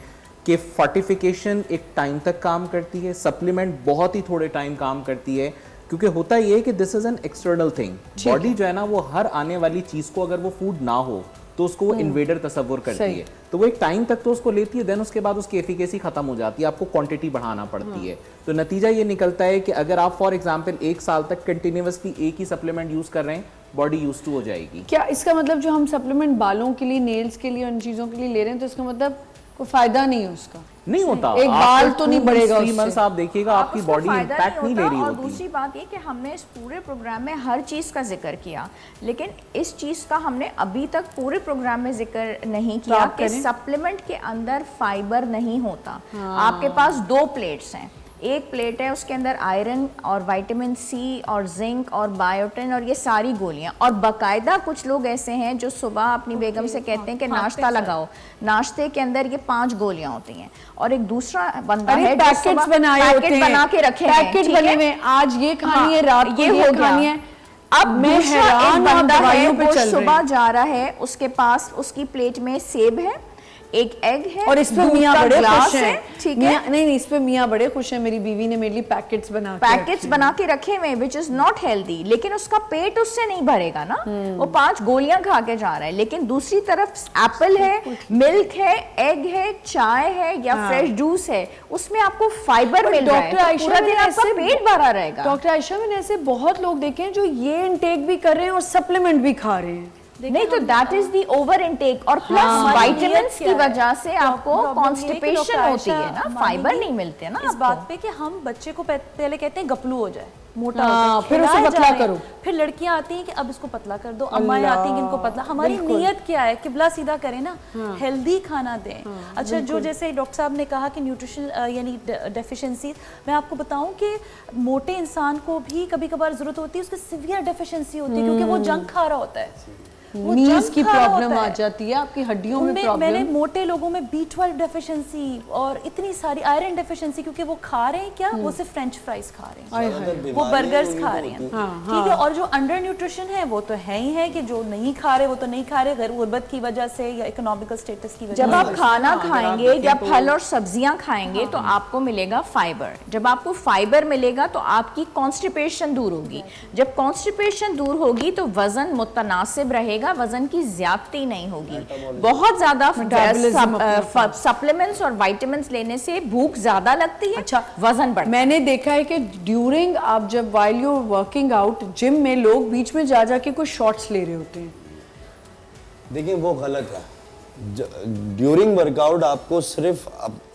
कि फोर्टिफिकेशन एक टाइम तक काम करती है, सप्लीमेंट बहुत ही थोड़े टाइम काम करती है, क्योंकि होता ये है कि this is an external thing. Body जो है ना, वो हर आने वाली चीज को, अगर वो फूड ना हो तो उसको वो इन्वेडर तस्वुर करती है, तो वो एक टाइम तक तो उसको लेती है, देन उसके बाद उसकी एफिकेसी खत्म हो जाती है, आपको क्वांटिटी बढ़ाना पड़ती है। तो नतीजा ये निकलता है कि अगर आप फॉर एग्जांपल 1 साल तक कंटिन्यूअसली एक ही सप्लीमेंट यूज कर रहे हैं, बॉडी यूज टू हो जाएगी। क्या इसका मतलब जो हम सप्लीमेंट बालों के लिए, नेल्स के लिए, उन चीज़ों के लिए ले रहे हैं, तो इसका मतलब कोई फायदा नहीं है उसका? नहीं होता, एक बाल तो नहीं बढ़ेगा 3 मंथ्स आप देखिएगा आपकी बॉडी इंपैक्ट नहीं ले रही और होती। दूसरी बात ये कि हमने इस पूरे प्रोग्राम में हर चीज़ का जिक्र किया, लेकिन इस चीज़ का हमने अभी तक पूरे प्रोग्राम में जिक्र नहीं किया कि सप्लीमेंट के अंदर फाइबर नहीं होता। आपके पास 2 प्लेट्स हैं, एक प्लेट है उसके अंदर आयरन और विटामिन सी और जिंक और बायोटिन और ये सारी गोलियां, और बाकायदा कुछ लोग ऐसे हैं जो सुबह अपनी बेगम से कहते हैं कि नाश्ता लगाओ, नाश्ते के अंदर ये 5 गोलियां होती हैं। और एक दूसरा बंदा है जो पैकेट्स बनाए होते हैं, बना के रखे हैं, पैकेट बने हुए, आज ये खानी है, रात को ये खानी है। अब मैं हैरान एक बंदा है दवाइयों पे वो चल रहे सुबह हैं। जा रहा है, उसके पास उसकी प्लेट में सेब है, एक एग है और इस पे दूध मियाँ का बड़े ग्लास खुश हैं, ठीक है। नहीं इस पे मियाँ बड़े खुश हैं, मेरी बीवी ने मेरे लिए पैकेट्स बना के रखे हुए विच इज नॉट हेल्दी, लेकिन उसका पेट उससे नहीं भरेगा ना, वो 5 गोलियां खा के जा रहा है। लेकिन दूसरी तरफ एप्पल है, मिल्क है, एग है, चाय है या फ्रेश जूस है, उसमें आपको फाइबर मिल रहा है, डॉक्टर आयशा पूरा दिन आपका पेट भरा रहेगा। डॉक्टर आयशा, मैंने ऐसे बहुत लोग देखे हैं जो ये इनटेक भी कर रहे हैं और सप्लीमेंट भी खा रहे हैं। नहीं तो that is the over intake, और प्लस वाइटामिन्स की वजह से आपको कॉन्स्टिपेशन होती है ना, फाइबर नहीं मिलते ना इस बात पे कि हम बच्चे को पहले कहते हैं गपलू हो जाए, मोटा हाँ, हो जाए, फिर उसे खिलाए पतला जा रहे हैं। करो। फिर लड़कियां आती हैं कि अब इसको पतला कर दो, अम्माएं आती हैं कि इनको पतला। हमारी नीयत क्या है, किबला सीधा करें ना, हेल्दी खाना दें। अच्छा, जो जैसे डॉक्टर साहब ने कहा कि न्यूट्रिशन यानी डेफिशिएंसी, मैं आपको बताऊं कि मोटे इंसान को भी कभी कभार जरूरत होती है, उसकी सीवियर डेफिशिएंसी होती है, क्योंकि वो जंक खा रहा होता है, नीज की प्रॉब्लम आ जाती है, आपकी हड्डियों में प्रॉब्लम। मैंने मोटे लोगों में B12 डेफिशिएंसी और इतनी सारी आयरन डेफिशिएंसी, क्योंकि वो खा रहे हैं क्या, वो सिर्फ फ्रेंच फ्राइज खा रहे हैं, वो बर्गर्स खा रहे हैं, ठीक है। और जो अंडर न्यूट्रिशन है वो तो है ही है कि जो नहीं खा रहे वो तो नहीं खा रहे, घर गुर्बत की वजह से या इकोनॉमिकल स्टेटस की वजह से। जब आप खाना खाएंगे या फल और सब्जियां खाएंगे तो आपको मिलेगा फाइबर। जब आपको फाइबर मिलेगा तो आपकी कॉन्स्टिपेशन दूर होगी। जब कॉन्स्टिपेशन दूर होगी तो वजन मुतनासिब रहेगा, वजन की ज्यादती नहीं होगी। बहुत ज्यादा सप्लीमेंट्स और विटामिन्स लेने से भूख ज्यादा लगती है, अच्छा, वजन बढ़ता है। मैंने देखा है कि ड्यूरिंग आप जब while you working out gym में लोग बीच में जा के कुछ शॉट्स ले रहे होते हैं। देखिए वो गलत है। ड्यूरिंग वर्कआउट आपको सिर्फ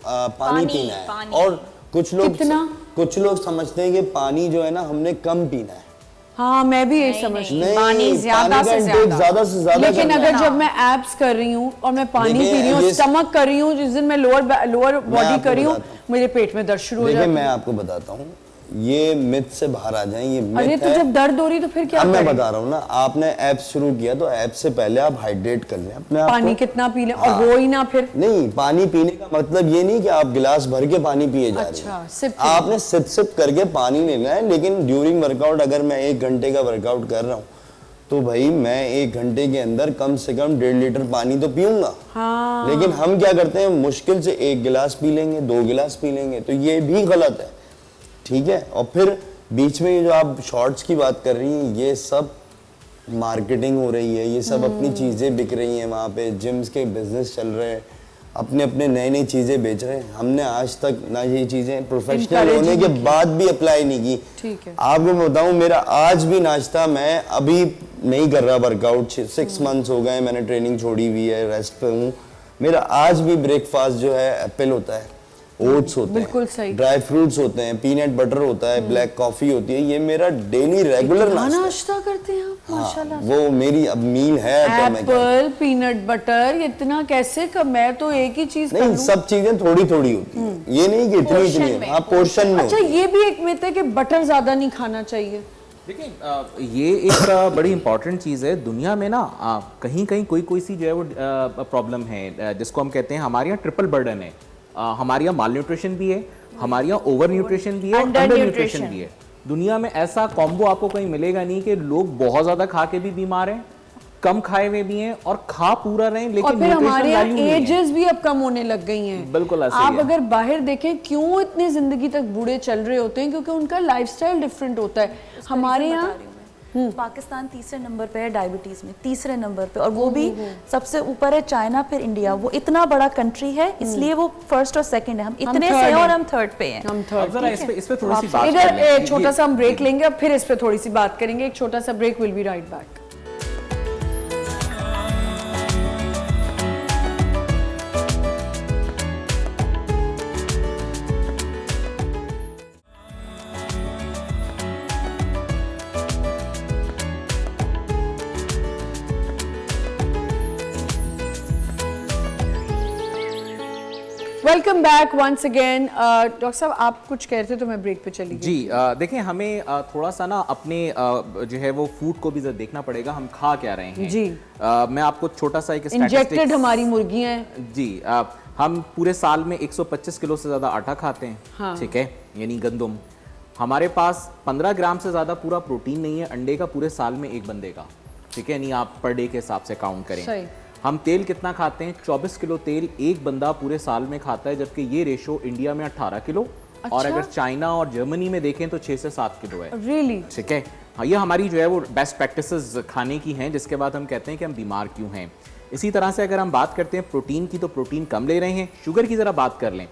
पानी पीना है, और कुछ लोग समझते हैं कि पानी जो है ना हमने कम पीना है। हाँ, मैं भी यही समझती हूँ, पानी ज्यादा से ज्यादा। लेकिन अगर जब मैं एब्स कर रही हूँ और मैं पानी पी रही हूँ, स्टमक कर रही हूँ, जिस दिन मैं लोअर बॉडी कर रही हूँ, मेरे पेट में दर्द शुरू हो जाता है। मैं आपको बताता हूँ, ये मिथ से बाहर आ जाएं, ये मिथ अरे तो जब दर्द हो रही तो फिर क्या मैं बता रहा हूँ ना, आपने एप्स शुरू किया तो एप से पहले आप हाइड्रेट कर लें अपने आप को। पानी कितना पी लें, और वो ही ना फिर नहीं, पानी पीने का मतलब ये नहीं कि आप गिलास भर के पानी पिए जा रहे हैं, आपने सिप सिप करके पानी लेना है। लेकिन ड्यूरिंग वर्कआउट अगर मैं 1 घंटे का वर्कआउट कर रहा हूँ तो भाई मैं 1 घंटे के अंदर कम से कम 1.5 लीटर पानी तो पीऊंगा। लेकिन हम क्या करते हैं, मुश्किल से 1 गिलास पी लेंगे, 2 गिलास पी लेंगे, तो ये भी गलत है, ठीक है। और फिर बीच में जो आप शॉर्ट्स की बात कर रही हैं, ये सब मार्केटिंग हो रही है, ये सब अपनी चीज़ें बिक रही हैं, वहाँ पे जिम्स के बिजनेस चल रहे हैं, अपने नई चीज़ें बेच रहे हैं। हमने आज तक ना ये चीज़ें प्रोफेशनल होने के बाद भी अप्लाई नहीं की। ठीक है, आपको बताऊं, मेरा आज भी नाश्ता, मैं अभी नहीं कर रहा वर्कआउट, 6 मंथ्स हो गए मैंने ट्रेनिंग छोड़ी हुई है, रेस्ट पे हूँ। मेरा आज भी ब्रेकफास्ट जो है एप्पल होता है, ओट्स होते बिल्कुल हैं, सही, ड्राई फ्रूट्स होते हैं, पीनट बटर होता है, ब्लैक कॉफी होती है। ये मेरा डेली रेगुलर नाश्ता करते हैं आप, माशाल्लाह। वो मेरी अब मील है। एप्पल, पीनट बटर, इतना कैसे मैं तो एक ही चीज नहीं, सब चीजें थोड़ी थोड़ी होती हैं, ये नहीं कि इतनी हाँ, पोर्शन में। अच्छा, ये भी एक मिथ है कि बटर ज्यादा नहीं खाना चाहिए। देखिए, ये एक बड़ी इंपॉर्टेंट चीज़ है दुनिया में ना, कहीं कहीं कोई सी जो है वो प्रॉब्लम है, जिसको हम कहते हैं हमारे यहाँ ट्रिपल बर्डन है। हमारे यहाँ माल न्यूट्रिशन भी है, हमारे यहाँ ओवर न्यूट्रिशन भी है, अंडर न्यूट्रिशन भी है। दुनिया में ऐसा कॉम्बो आपको कहीं मिलेगा नहीं कि लोग बहुत ज्यादा खा के भी बीमार हैं, कम खाए हुए भी हैं और खा पूरा रहे हैं, लेकिन और फिर हमारे यहाँ एजेस भी अब कम होने लग गई हैं। बिल्कुल ऐसे आप अगर बाहर देखें, क्यों इतनी जिंदगी तक बूढ़े चल रहे होते हैं, क्योंकि उनका लाइफस्टाइल डिफरेंट होता है। हमारे यहाँ पाकिस्तान तीसरे नंबर पे है डायबिटीज में, तीसरे नंबर पे, और वो भी सबसे ऊपर है चाइना, फिर इंडिया। वो इतना बड़ा कंट्री है, इसलिए वो फर्स्ट और सेकंड है। हम इतने से हैं और हम थर्ड पे हैं। हम थर्ड। इस पे थोड़ी सी बात इधर एक छोटा सा हम ब्रेक लेंगे, अब फिर इस पे थोड़ी सी बात करेंगे। एक छोटा सा break, will be right back. Welcome back once again. Doctor साहब, आप कुछ कह रहे थे तो मैं ब्रेक पे चली गई। जी, देखिए, हमें थोड़ा सा ना अपने जो है वो फूड को भी देखना पड़ेगा, हम खा क्या रहे हैं। जी, मैं आपको छोटा सा एक इंजेक्टेड हमारी मुर्गियां हैं। जी, हम पूरे साल में 125 किलो से ज़्यादा आटा खाते हैं, हाँ। ठीक है, यानी गंदम। हमारे पास 15 ग्राम से ज़्यादा पूरा प्रोटीन नहीं है अंडे का पूरे साल में एक बंदे का, ठीक है, यानी आप पर डे के हिसाब से काउंट करें। सही। हम तेल कितना खाते हैं? 24 किलो तेल एक बंदा पूरे साल में खाता है, जबकि ये रेशो इंडिया में 18 किलो। और अगर चाइना और जर्मनी में देखें तो 6 से 7 किलो है। रियली? ठीक है, हाँ, ये हमारी जो है वो बेस्ट प्रैक्टिसेस खाने की हैं, जिसके बाद हम कहते हैं कि हम बीमार क्यों हैं। इसी तरह से अगर हम बात करते हैं प्रोटीन की, तो प्रोटीन कम ले रहे हैं। शुगर की ज़रा बात कर लें।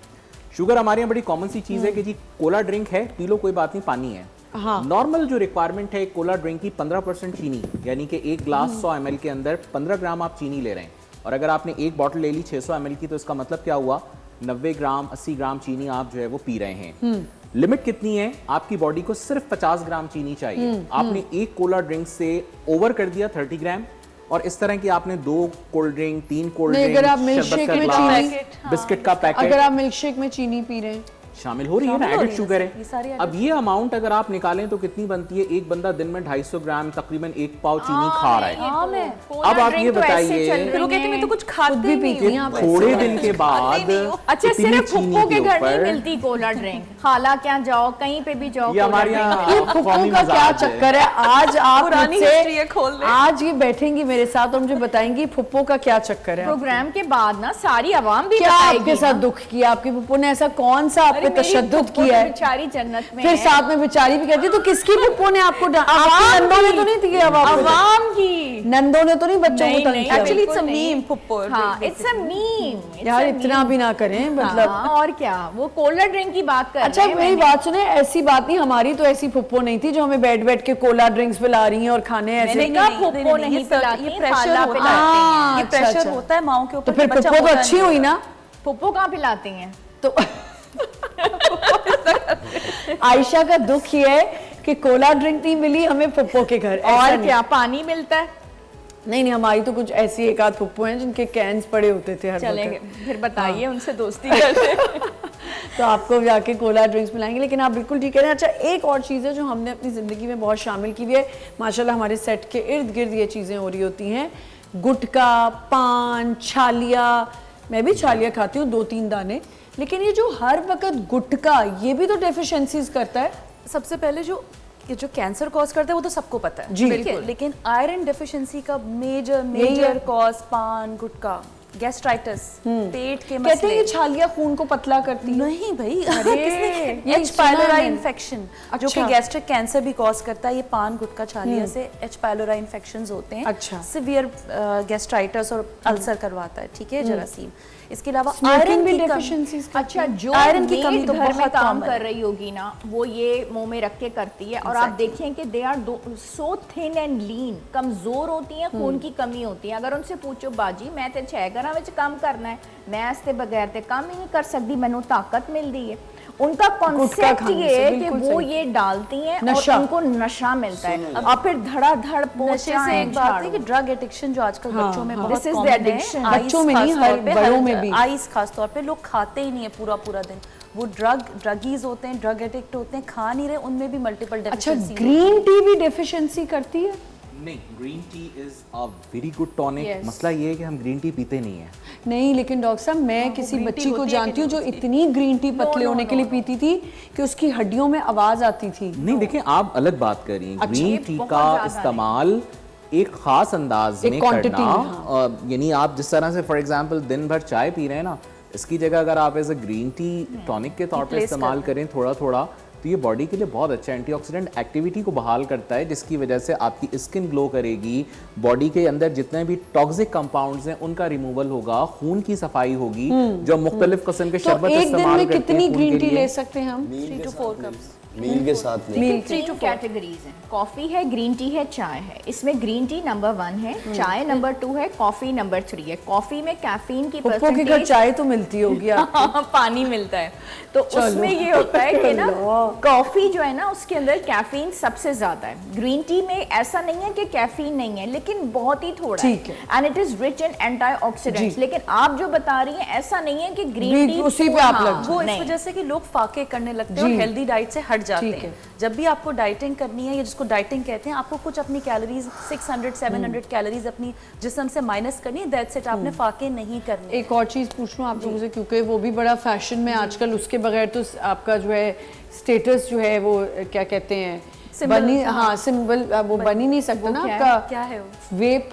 शुगर हमारे यहाँ बड़ी कॉमन सी चीज़ है कि जी कोला ड्रिंक है, पी लो कोई बात नहीं, पानी है। हाँ। नॉर्मल जो रिक्वायरमेंट है कोला ड्रिंक की 15% चीनी, यानी कि एक ग्लास 100 ml के अंदर 15 ग्राम आप चीनी ले रहे हैं। और अगर आपने एक बॉटल ले ली 600 ml की, तो इसका मतलब क्या हुआ? 90 ग्राम 80 ग्राम चीनी आप जो है वो पी रहे हैं। लिमिट कितनी है? आपकी बॉडी को सिर्फ 50 ग्राम चीनी चाहिए। आपने एक कोला ड्रिंक से ओवर कर दिया 30 ग्राम, और इस तरह की आपने 2 कोल्ड ड्रिंक, 3 कोल्ड ड्रिंक, अगर आप मिल्क शेक में चीनी, बिस्किट का पैकेट, अगर आप मिल्क शेक में चीनी पी रहे हैं, शामिल हो रही है ना, एडेड शुगर है। अब ये अमाउंट अगर आप निकालें तो कितनी बनती है? एक बंदा दिन में 250 ग्राम, तकरीबन 1 पाव चीनी खा रहा है। अब आप ये बताइए, लोग कहते हैं मैं तो कुछ खाते भी नहीं पी हूँ। थोड़े दिन के बाद अच्छा, इतनी सिर्फ चीनी फुप्पो के घर नहीं ऊपर- मिलती कोला ड्रिंक, खाला क्या जाओ, कहीं पे भी जाओ ये हमारे कोला यहाँ ये फुप्पो कौमी का क्या मिजाज है। चक्कर है? आज आप पुरानी मुझसे हिस्ट्री है, खोल ले। आज ये बैठेंगी मेरे साथ और मुझे बताएंगी फुप्पो का क्या चक्कर है। प्रोग्राम के बाद ना सारी आवाम भी क्या बताएगी आपके साथ ना। दुख किया? आपकी फुप्पो ने ऐसा कौन सा आप पे तशद्दुद किया है? बेचारी जन्नत में फिर है। साथ में बेचारी भी कहती है, तो किसकी फुप्पो ने आपको आपकी नंदों ने तो नहीं किया? आवाम की नंदों ने तो नहीं बच्चों को नहीं, तंग नहीं, किया? एक्चुअली इट्स अ बिल्कुल नहीं। मीम फुप्पो। हाँ, इट्स अ मीम। यार इतना भी ना करें, मतलब। हाँ, और क्या, वो कोला ड्रिंक की बात कर अच्छा रहे हैं। मेरी मैंने- बात सुने, ऐसी बात नहीं, हमारी तो ऐसी फुप्पो नहीं थी जो हमें बैठ बैठ के कोला ड्रिंक्स पिला रही हैं और खाने ऐसे। मैंने कहा फुप्पो नहीं पिलाती, ये खाला प्रेशर होता पिलाती है, हैं। ये अच्छा, प्रेशर अच्छा। होता है माओ के ऊपर। तो फिर कि बच्चा फुप्पो तो मोटा अच्छी नहीं हुई ना? फुप्पो कहाँ पिलाती हैं? तो आयशा का दुख ये है कि कोला ड्रिंक नहीं मिली हमें फुप्पो के घर। ऐसा और नहीं। क्या, पानी मिलता है। नहीं, हमारी तो कुछ ऐसी एक आध फुप्पो हैं जिनके कैंस पड़े होते थे हर चलेंगे, वक्त। फिर बताइए, उनसे दोस्ती करते। तो आपको जाके कोला ड्रिंक्स मिलाएंगे। लेकिन आप बिल्कुल ठीक कह रहे हैं। अच्छा, एक और चीज़ है जो हमने अपनी ज़िंदगी में बहुत शामिल की हुई है, माशाल्लाह हमारे सेट के इर्द गिर्द ये चीज़ें हो रही होती हैं। गुटखा, पान, छालिया। मैं भी छालिया खाती हूँ 2-3 दाने, लेकिन ये जो हर वक्त गुटखा, ये भी तो डेफिशिएंसीज करता है। सबसे पहले जो ये जो कैंसर कॉज करता है वो तो सबको पता है, जी, ठीक है? बिल्कुल। लेकिन आयरन डेफिशिएंसी का मेजर यही है। कॉज पान, गुटखा, गैस्ट्राइटिस, पेट के कहते हैं मसले। ये छालिया खून को पतला करती है। नहीं भाई, यही एच सुना पाइलोराई मैंने। इन्फेक्शन जो अच्छा। कि गैस्ट्रिक कैंसर भी कॉज करता है, ये पान गुटखा छालिया से एच पाइलोराई इन्फेक्शंस होते हैं। अच्छा। सिवियर गैस्ट्राइटिस और अल्सर करवाता है, ठीक है, जरासीम। इसके अलावा Smoking आयरन भी की कमी। डेफिशिएंसीज। अच्छा, जो आयरन की मेड कमी तो घर में बहुत काम common कर है। रही होगी ना, वो ये मुंह में रख के करती है। और आप देखें कि they are so thin and lean, कमजोर होती हैं, खून की कमी होती है। अगर उनसे पूछो बाजी मैं ते 6 घरां विच काम करना है, मैं इसके बगैर ते काम ही नहीं कर सकती, मैनू ताकत मिलती है। उनका कॉन्सेप्ट खाने ये से, है कि बिल्कुल वो सही। ये डालती हैं नशा। और उनको नशा मिलता है, और फिर धड़ाधड़ नशे से एक बात है कि ड्रग एडिक्शन जो आजकल बच्चों में बहुत This is the common है, addiction. आइस बच्चों में नहीं, खास तौर हर पे, बड़ों में भी। आइस खास तौर पे लोग खाते ही नहीं है पूरा पूरा दिन। वो ड्रगीज होते हैं, ड्रग एडिक्ट होते हैं, खा नहीं रहे, उनमें भी मल्टीपल अच्छा, डेफिशिएंसी। ग्रीन टी भी डेफिशिएंसी करती है? नहीं, green tea is a very good tonic. मसला ये है कि हम ग्रीन टी पीते नहीं है। नहीं, लेकिन डॉक्टर साहब मैं किसी बच्ची को जानती हूँ जो इतनी ग्रीन टी पतले होने के लिए पीती थी कि उसकी हड्डियों में आवाज आती थी। नहीं, देखें, आप अलग बात कर रही हैं। अच्छा, ग्रीन ये टी बहुत का ज्यादा इस्तेमाल एक खास अंदाज एक में quantity करना, में, हाँ। यानी आप जिस तरह से फॉर एग्जांपल दिन भर चाय पी रहे हैं ना, इसकी जगह अगर आप as a green tea tonic के तौर पे Replace इस्तेमाल करें थोड़ा थोड़ा, तो ये बॉडी के लिए बहुत अच्छा एंटीऑक्सीडेंट एक्टिविटी को बहाल करता है, जिसकी वजह से आपकी स्किन ग्लो करेगी, बॉडी के अंदर जितने भी टॉक्सिक कंपाउंड्स हैं उनका रिमूवल होगा, खून की सफाई होगी। जो मुख्तलिफ किस्म के तो शरबत एक दिन इस्तेमाल में करते हैं कितनी खून ग्रीन के टी लिए। ले सकते हैं हम? 3 to 4 कप्स। मील के साथ नहीं। मील 3 कैटेगरीज हैं, कॉफी है, ग्रीन टी है, चाय है। इसमें ग्रीन टी नंबर 1 है, चाय नंबर 2 है, कॉफी नंबर 3 है। कॉफी में कैफीन की पप्पो के घर परसेंटेज चाय तो मिलती होगी आपको। पानी मिलता है, तो उसमें ये होता है कि ना कॉफी जो है ना उसके अंदर कैफीन सबसे ज्यादा है। ग्रीन टी में ऐसा नहीं है कि कैफीन नहीं है, लेकिन बहुत ही थोड़ा ठीक है। And it is rich in antioxidants. लेकिन आप जो बता रही हैं ऐसा नहीं है कि ग्रीन ग्रीन टी उसी पे आप लग वो इस वजह से कि लोग फाके करने लगते हैं जी। और हेल्दी डाइट से हट जाते ठीक हैं। है। जब भी आपको डाइटिंग करनी है, या जिसको डाइटिंग कहते हैं, आपको कुछ अपनी कैलोरीज 600-700 कैलोरीज अपनी जिस्म से माइनस करनी है, दैट्स इट। आपने फाके नहीं करने। एक और चीज़ पूछ लूँ आप लोगों से, क्योंकि वो भी बड़ा फैशन में आजकल, उसके बगैर तो आपका जो है स्टेटस जो है वो क्या कहते हैं, Symbol, बनी, हाँ सिंबल, वो बन ही नहीं सकता ना क्या है? आपका। क्या है वो? वेप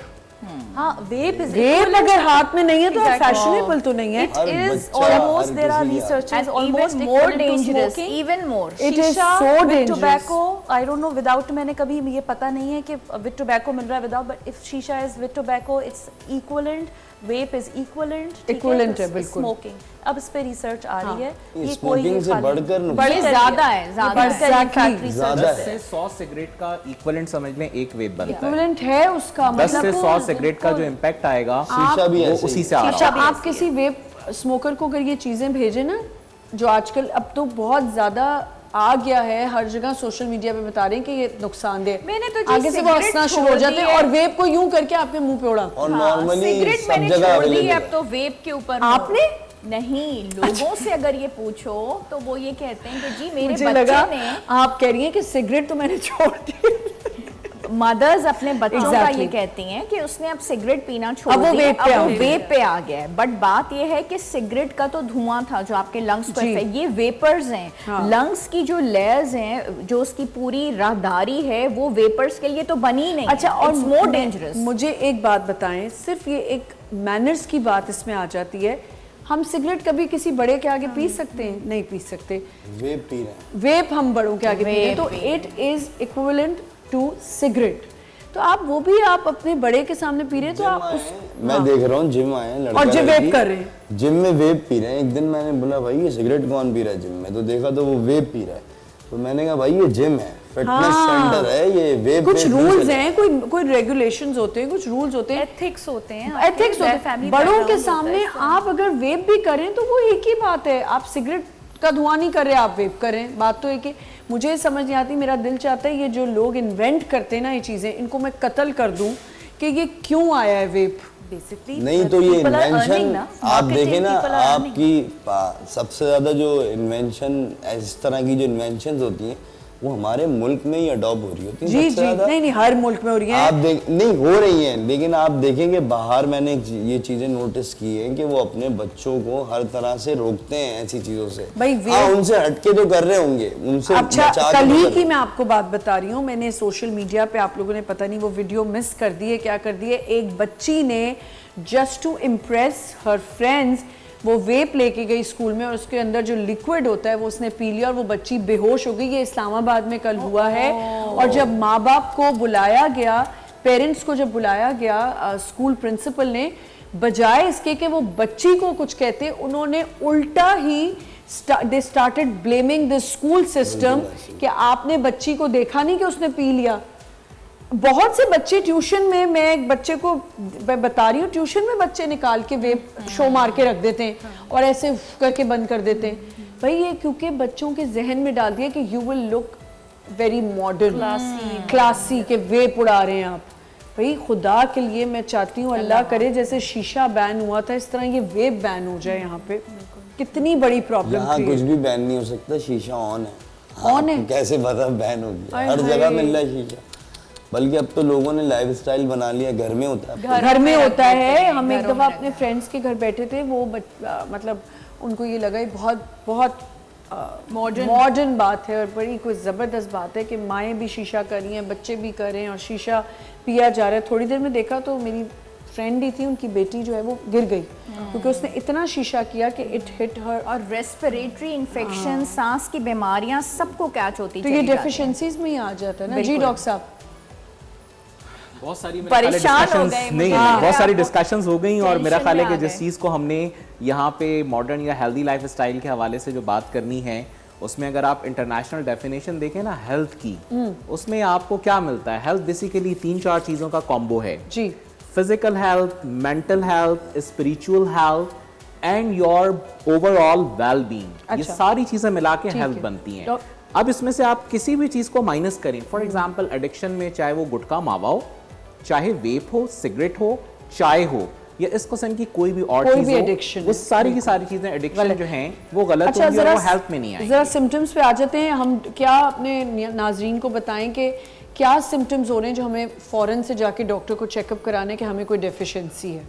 हाँ, वेप इज वेप अगर हाथ में नहीं है तो फैशनेबल तो नहीं है. It is almost, there are researches And almost even more more to dangerous, smoking. even more. It is शीशा so with dangerous. tobacco, I don't know without, मैंने कभी ये पता नहीं है कि with tobacco मिल रहा है without, but if शीशा is with tobacco, it's equivalent. Vape is equivalent. Equivalent है, to बिल्कुल. smoking. अब इस पे रिसर्च आ रही है. ये कोई स्मोकिंग से खाली- बढ़कर ये नुकसान ज्यादा है, ज्यादा है. Exactly. ज्यादा 10 से है। 100 सिगरेट का इक्विवेलेंट समझ लें एक वेप बनता है. इक्विवेलेंट है उसका 10 से मतलब 100 सिगरेट का जो इम्पैक्ट आएगा शीशा भी वो ऐसे उसी ही। से आ अच्छा, रहा है. आप किसी वेप स्मोकर को अगर ये चीजें भेजें ना, जो आजकल अब तो बहुत ज्यादा आ गया है, हर जगह सोशल मीडिया पे बता रहे हैं कि ये नुकसानदेह, मैंने तो जी आगे से वो सिगरेट हंसना शुरू हो छोड़ जाते दी हैं है। और वेप को यूं करके आपके मुंह पे उड़ा. और नॉर्मली सिगरेट सब मैंने जगह छोड़ दी अवेलेबल है, अब है। तो वेप के ऊपर हूँ। आपने? नहीं, लोगों से अगर ये पूछो तो वो ये कहते हैं कि जी मेरे मुझे लगा बच्चे ने, आप कह रही हैं कि सिगरेट तो मैंने छोड़ दी. मदर्स अपने बच्चों का Exactly. ये कहती हैं कि उसने अब सिगरेट पीना छोड़ अब वो दी, वेप पे अब आ वो गया। वेप पे आ गया है. बट बात ये है कि सिगरेट का तो धुआं था जो आपके लंग्स को जी। इफेक्ट, ये वेपर्स हैं. हाँ। लंग्स की जो लेयर्स हैं, जो उसकी पूरी राहदारी है, वो वेपर्स के लिए तो बनी नहीं. अच्छा, और मोर डेंजरस. मुझे एक बात बताएं, सिर्फ ये एक मैनर्स की बात इसमें आ जाती है. हम सिगरेट कभी किसी बड़े के आगे पी सकते हैं? नहीं पी सकते. वेप पी रहे हैं। वेप हम बड़ों के आगे पी रहे हैं, तो vape it is equivalent to cigarette. तो आप वो भी आप अपने बड़े के सामने पी रहे हैं, तो आप उस मैं देख रहा हूँ जिम आए हैं लड़का और जिम लड़की, वेप कर रहे हैं. जिम में वेप पी रहे हैं. एक दिन मैंने बोला भाई ये सिगरेट कौन पी रहा है जिम में, तो देखा तो वो वेप पी रहा है. तो मैंने कहा भाई ये जिम है, फिटनेस सेंटर है, ये वेप कुछ वेप नहीं रूल्स चलेगा। हैं, कोई रेगुलेशंस होते हैं, कुछ रूल्स होते हैं, एथिक्स होते हैं. एथिक्स होते हैं. बड़ों के सामने आप अगर वेप भी करें तो वो एक ही बात है. आप सिगरेट का धुआं नहीं कर रहे, आप वेप कर रहे हैं. बात तो एक ही. मुझे समझ नहीं आती, मेरा दिल चाहता है ये जो लोग इन्वेंट करते हैं ना ये चीजें, इनको मैं कत्ल कर दूं कि ये क्यों आया है वेप. बेसिकली नहीं तो ये इन्वेंशन आप देखें ना, आपकी सबसे ज्यादा जो इन्वेंशन इस तरह की जो इन्वेंशंस होती हैं वो हमारे मुल्क में ही अडॉप्ट हो रही होती हैं जी सबसे जी, ज्यादा। नहीं हर मुल्क में हो रही है. आप देख नहीं हो रही हैं, लेकिन आप देखेंगे बाहर मैंने ये चीजें नोटिस की हैं कि वो अपने बच्चों को हर तरह से रोकते हैं ऐसी चीजों से. भाई हाँ, उनसे हटके तो कर रहे होंगे, उनसे अच्छा, बचा के कल तो ही कर की रहे मैं आपको बात बता रही हूँ. मैंने सोशल मीडिया पे, आप लोगों ने पता नहीं वो वीडियो मिस कर दी है, क्या कर दी है. एक बच्ची ने just to impress her friends वो वेप लेके गई स्कूल में और उसके अंदर जो लिक्विड होता है वो उसने पी लिया और वो बच्ची बेहोश हो गई. ये इस्लामाबाद में कल हुआ है. और जब माँ बाप को बुलाया गया, पेरेंट्स को जब बुलाया गया, स्कूल प्रिंसिपल ने बजाय इसके कि वो बच्ची को कुछ कहते, उन्होंने उल्टा ही they started blaming the school system कि आपने बच्ची को देखा नहीं कि उसने पी लिया. बहुत से बच्चे ट्यूशन में, मैं एक बच्चे को बता रही हूँ, ट्यूशन में बच्चे निकाल के वेप शो मार के रख देते हैं और ऐसे करके बंद कर देते हैं. भाई ये क्योंकि बच्चों के जहन में डाल दिया कि you will look very modern, classy के वेप उड़ा रहे हैं आप. भाई खुदा के लिए मैं चाहती हूँ अल्लाह करे जैसे शीशा बैन हुआ था इस तरह ये वेप बैन हो जाए यहाँ पे. कितनी बड़ी प्रॉब्लम यहाँ कुछ भी बैन नहीं हो सकता, शीशा ऑन है. ऑन है? आपको कैसे पता बैन हो गया? हाय हर हाय। जगह मिल रहा है शीशा. बल्कि अब तो लोगों ने लाइफस्टाइल बना लिया, घर में होता है. घर में होता है. हम एक दफा अपने फ्रेंड्स के घर बैठे थे, वो मतलब उनको ये लगा ये बहुत बहुत मॉडर्न बात है और बड़ी कोई ज़बरदस्त बात है कि माएँ भी शीशा कर रही हैं, बच्चे भी कर रहे हैं और शीशा पिया जा रहा है. थोड़ी देर में देखा तो मेरी फ्रेंड ही थी, उनकी बेटी जो है वो गिर गई क्योंकि उसने इतना शीशा किया कि इट हिट हर. और रेस्पिरेटरी इन्फेक्शन, सांस की बीमारियां सबको कैच होती तो ये चली जाती हैं. डेफिशिएंसीज में ही आ जाता है ना. जी डॉक्टर साहब. बहुत सारी परेशान हो गए, नहीं, मुझे बहुत सारी आपको डिस्कशंस हो गई और मेरा टेंशन ख्याल है में कि आ जिस गए. चीज़ को हमने यहाँ पे मॉडर्न या हेल्दी लाइफस्टाइल के हवाले से जो बात करनी है, उसमें अगर आप इंटरनेशनल डेफिनेशन देखें ना हेल्थ की, उसमें आपको क्या मिलता है? हेल्थ बेसिकली 3-4 चीज़ों का कॉम्बो है जी. Physical health, mental health, spiritual health and your overall well being. ये अच्छा. सारी चीज़ें मिला के ठीक हेल्थ है. बनती हैं. अब इसमें से आप किसी भी चीज़ को माइनस करें, फॉर एग्जाम्पल एडिक्शन में चाहे वो गुटखा मावा हो, चाहे वेप हो, सिगरेट हो, चाय हो या इस किस्म की कोई भी और कोई चीज भी हो, addiction वो है, सारी की सारी चीजें एडिक्शन जो हैं वो गलत अच्छा, होंगी और वो हेल्थ में नहीं आएंगी. जरा सिम्टम्स पे आ जाते हैं. हम क्या अपने नाजरीन को बताएं कि क्या सिम्टम्स हो रहे हैं जो हमें फौरन से जाके डॉक्टर को चेकअप कराने कि हमें कोई डेफिशिएंसी है.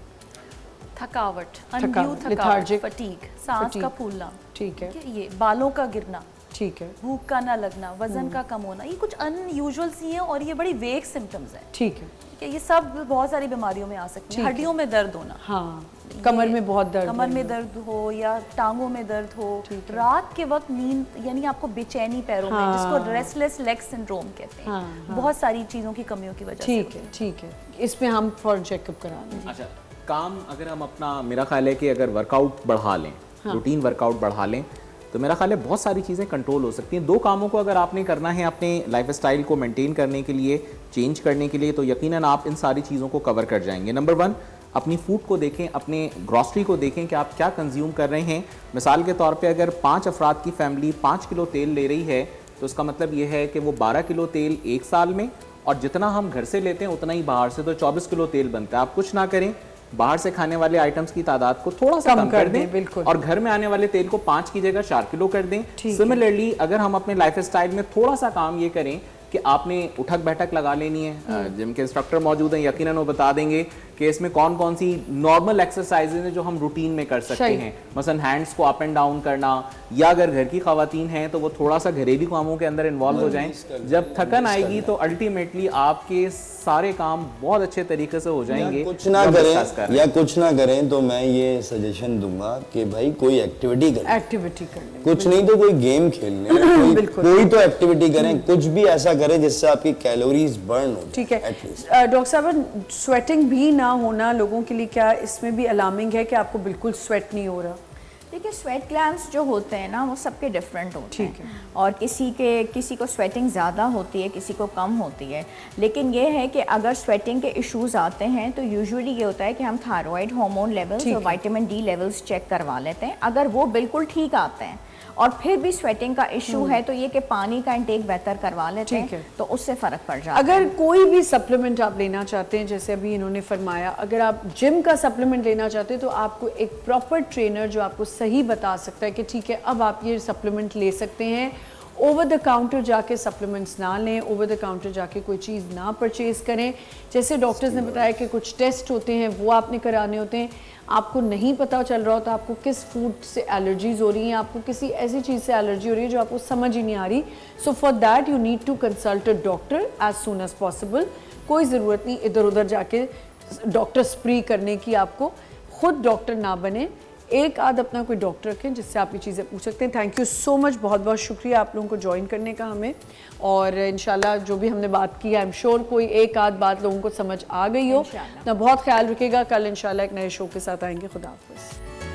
थकावट, थकावट, undue थकावट, lethargic, फटीग, सांस का fatigue. फूलना, ठीक है. ये बालों का गिरना, ठीक है, भूख का ना लगना, वजन का कम होना, ये कुछ अनयूजुअल सी हैं और ये बड़ी वेग सिम्टम्स हैं। ठीक है, कि ये सब बहुत सारी बीमारियों में आ सकती हैं। हड्डियों में दर्द होना, हाँ, कमर में बहुत दर्द, कमर में दर्द हो या टांगों में दर्द हो, रात के वक्त नींद यानी आपको बेचैनी पैरों में, जिसको रेस्टलेस लेग सिंड्रोम कहते हैं, बहुत सारी चीज़ों की कमियों की वजह से। ठीक है, ठीक है, इसमें हम फॉर चेकअप करा लेंगे। अच्छा, काम अगर हम अपना, मेरा ख्याल है कि अगर वर्कआउट बढ़ा लें, रूटीन वर्कआउट बढ़ा लें, तो मेरा ख्याल है बहुत सारी चीज़ें कंट्रोल हो सकती हैं। 2 कामों को अगर आपने करना है अपने लाइफस्टाइल को मेंटेन करने के लिए, चेंज करने के लिए, तो यकीनन आप इन सारी चीज़ों को कवर कर जाएंगे। नंबर 1, अपनी फूड को देखें, अपने ग्रॉसरी को देखें कि आप क्या कंज्यूम कर रहे हैं। मिसाल के तौर पे अगर 5 अफराद की फैमिली 5 किलो तेल ले रही है, तो उसका मतलब ये है कि वो 12 किलो तेल 1 साल में, और जितना हम घर से लेते हैं उतना ही बाहर से, तो 24 किलो तेल बनता है। आप कुछ ना करें, बाहर से खाने वाले आइटम्स की तादाद को थोड़ा सा कम कर दें, बिल्कुल, और घर में आने वाले तेल को 5 की जगह 4 किलो कर दें। सिमिलरली अगर हम अपने लाइफस्टाइल में थोड़ा सा काम ये करें कि आपने उठक बैठक लगा लेनी है, जिम के इंस्ट्रक्टर मौजूद हैं, यकीनन वो बता देंगे कि इसमें कौन कौन सी नॉर्मल एक्सरसाइजेज हैं जो हम रूटीन में कर सकते हैं। मसलन हैंड्स को अप एंड डाउन करना, या अगर घर की खवातीन हैं तो वो थोड़ा सा घरेलू कामों के अंदर इन्वॉल्व हो जाएं। जब थकन आएगी तो अल्टीमेटली आपके सारे काम बहुत अच्छे तरीके से हो जाएंगे। कुछ ना करें तो मैं ये सजेशन दूंगा कि भाई कोई एक्टिविटी करें, एक्टिविटी कर लें, कुछ नहीं तो कोई गेम खेल लें, कोई तो एक्टिविटी करें, कुछ भी ऐसा करें जिससे आपकी कैलोरीज बर्न हो। ठीक है डॉक्टर साहब, स्वेटिंग भी ना होना लोगों के लिए क्या इसमें भी अलार्मिंग है कि आपको बिल्कुल स्वेट नहीं हो रहा? देखिए, स्वेट ग्लैंड्स जो होते हैं ना, वो सबके डिफरेंट होते हैं। ठीक है। और किसी को स्वेटिंग ज़्यादा होती है, किसी को कम होती है। लेकिन ये है कि अगर स्वेटिंग के इश्यूज आते हैं तो यूजुअली ये होता है कि हम थायराइड हार्मोन लेवल्स और विटामिन डी लेवल्स चेक करवा लेते हैं। अगर वो बिल्कुल ठीक आते हैं और फिर भी स्वेटिंग का इशू है, तो ये कि पानी का इंटेक बेहतर करवा लेते हैं, तो उससे फ़र्क पड़ जाता है। अगर कोई भी सप्लीमेंट आप लेना चाहते हैं, जैसे अभी इन्होंने फरमाया, अगर आप जिम का सप्लीमेंट लेना चाहते हैं तो आपको एक प्रॉपर ट्रेनर जो आपको सही बता सकता है कि ठीक है अब आप ये सप्लीमेंट ले सकते हैं। ओवर द काउंटर जाके सप्लीमेंट्स ना लें, ओवर द काउंटर जाके कोई चीज़ ना परचेज़ करें। जैसे डॉक्टर्स ने बताया कि कुछ टेस्ट होते हैं वो आपने कराने होते हैं, आपको नहीं पता चल रहा होता आपको किस फूड से एलर्जीज़ हो रही हैं, आपको किसी ऐसी चीज़ से एलर्जी हो रही है जो आपको समझ ही नहीं आ रही। So for that you need to consult a doctor as soon as possible. कोई ज़रूरत नहीं इधर उधर जाके डॉक्टर स्प्री करने की, आपको खुद डॉक्टर ना बने, एक आध अपना कोई डॉक्टर रखें जिससे आप ये चीज़ें पूछ सकते हैं। थैंक यू सो मच, बहुत बहुत शुक्रिया आप लोगों को ज्वाइन करने का हमें, और इंशाल्लाह जो भी हमने बात की, आई एम श्योर कोई एक आध बात लोगों को समझ आ गई हो। अपना बहुत ख्याल रखिएगा, कल इंशाल्लाह एक नए शो के साथ आएंगे। खुदा हाफिज़।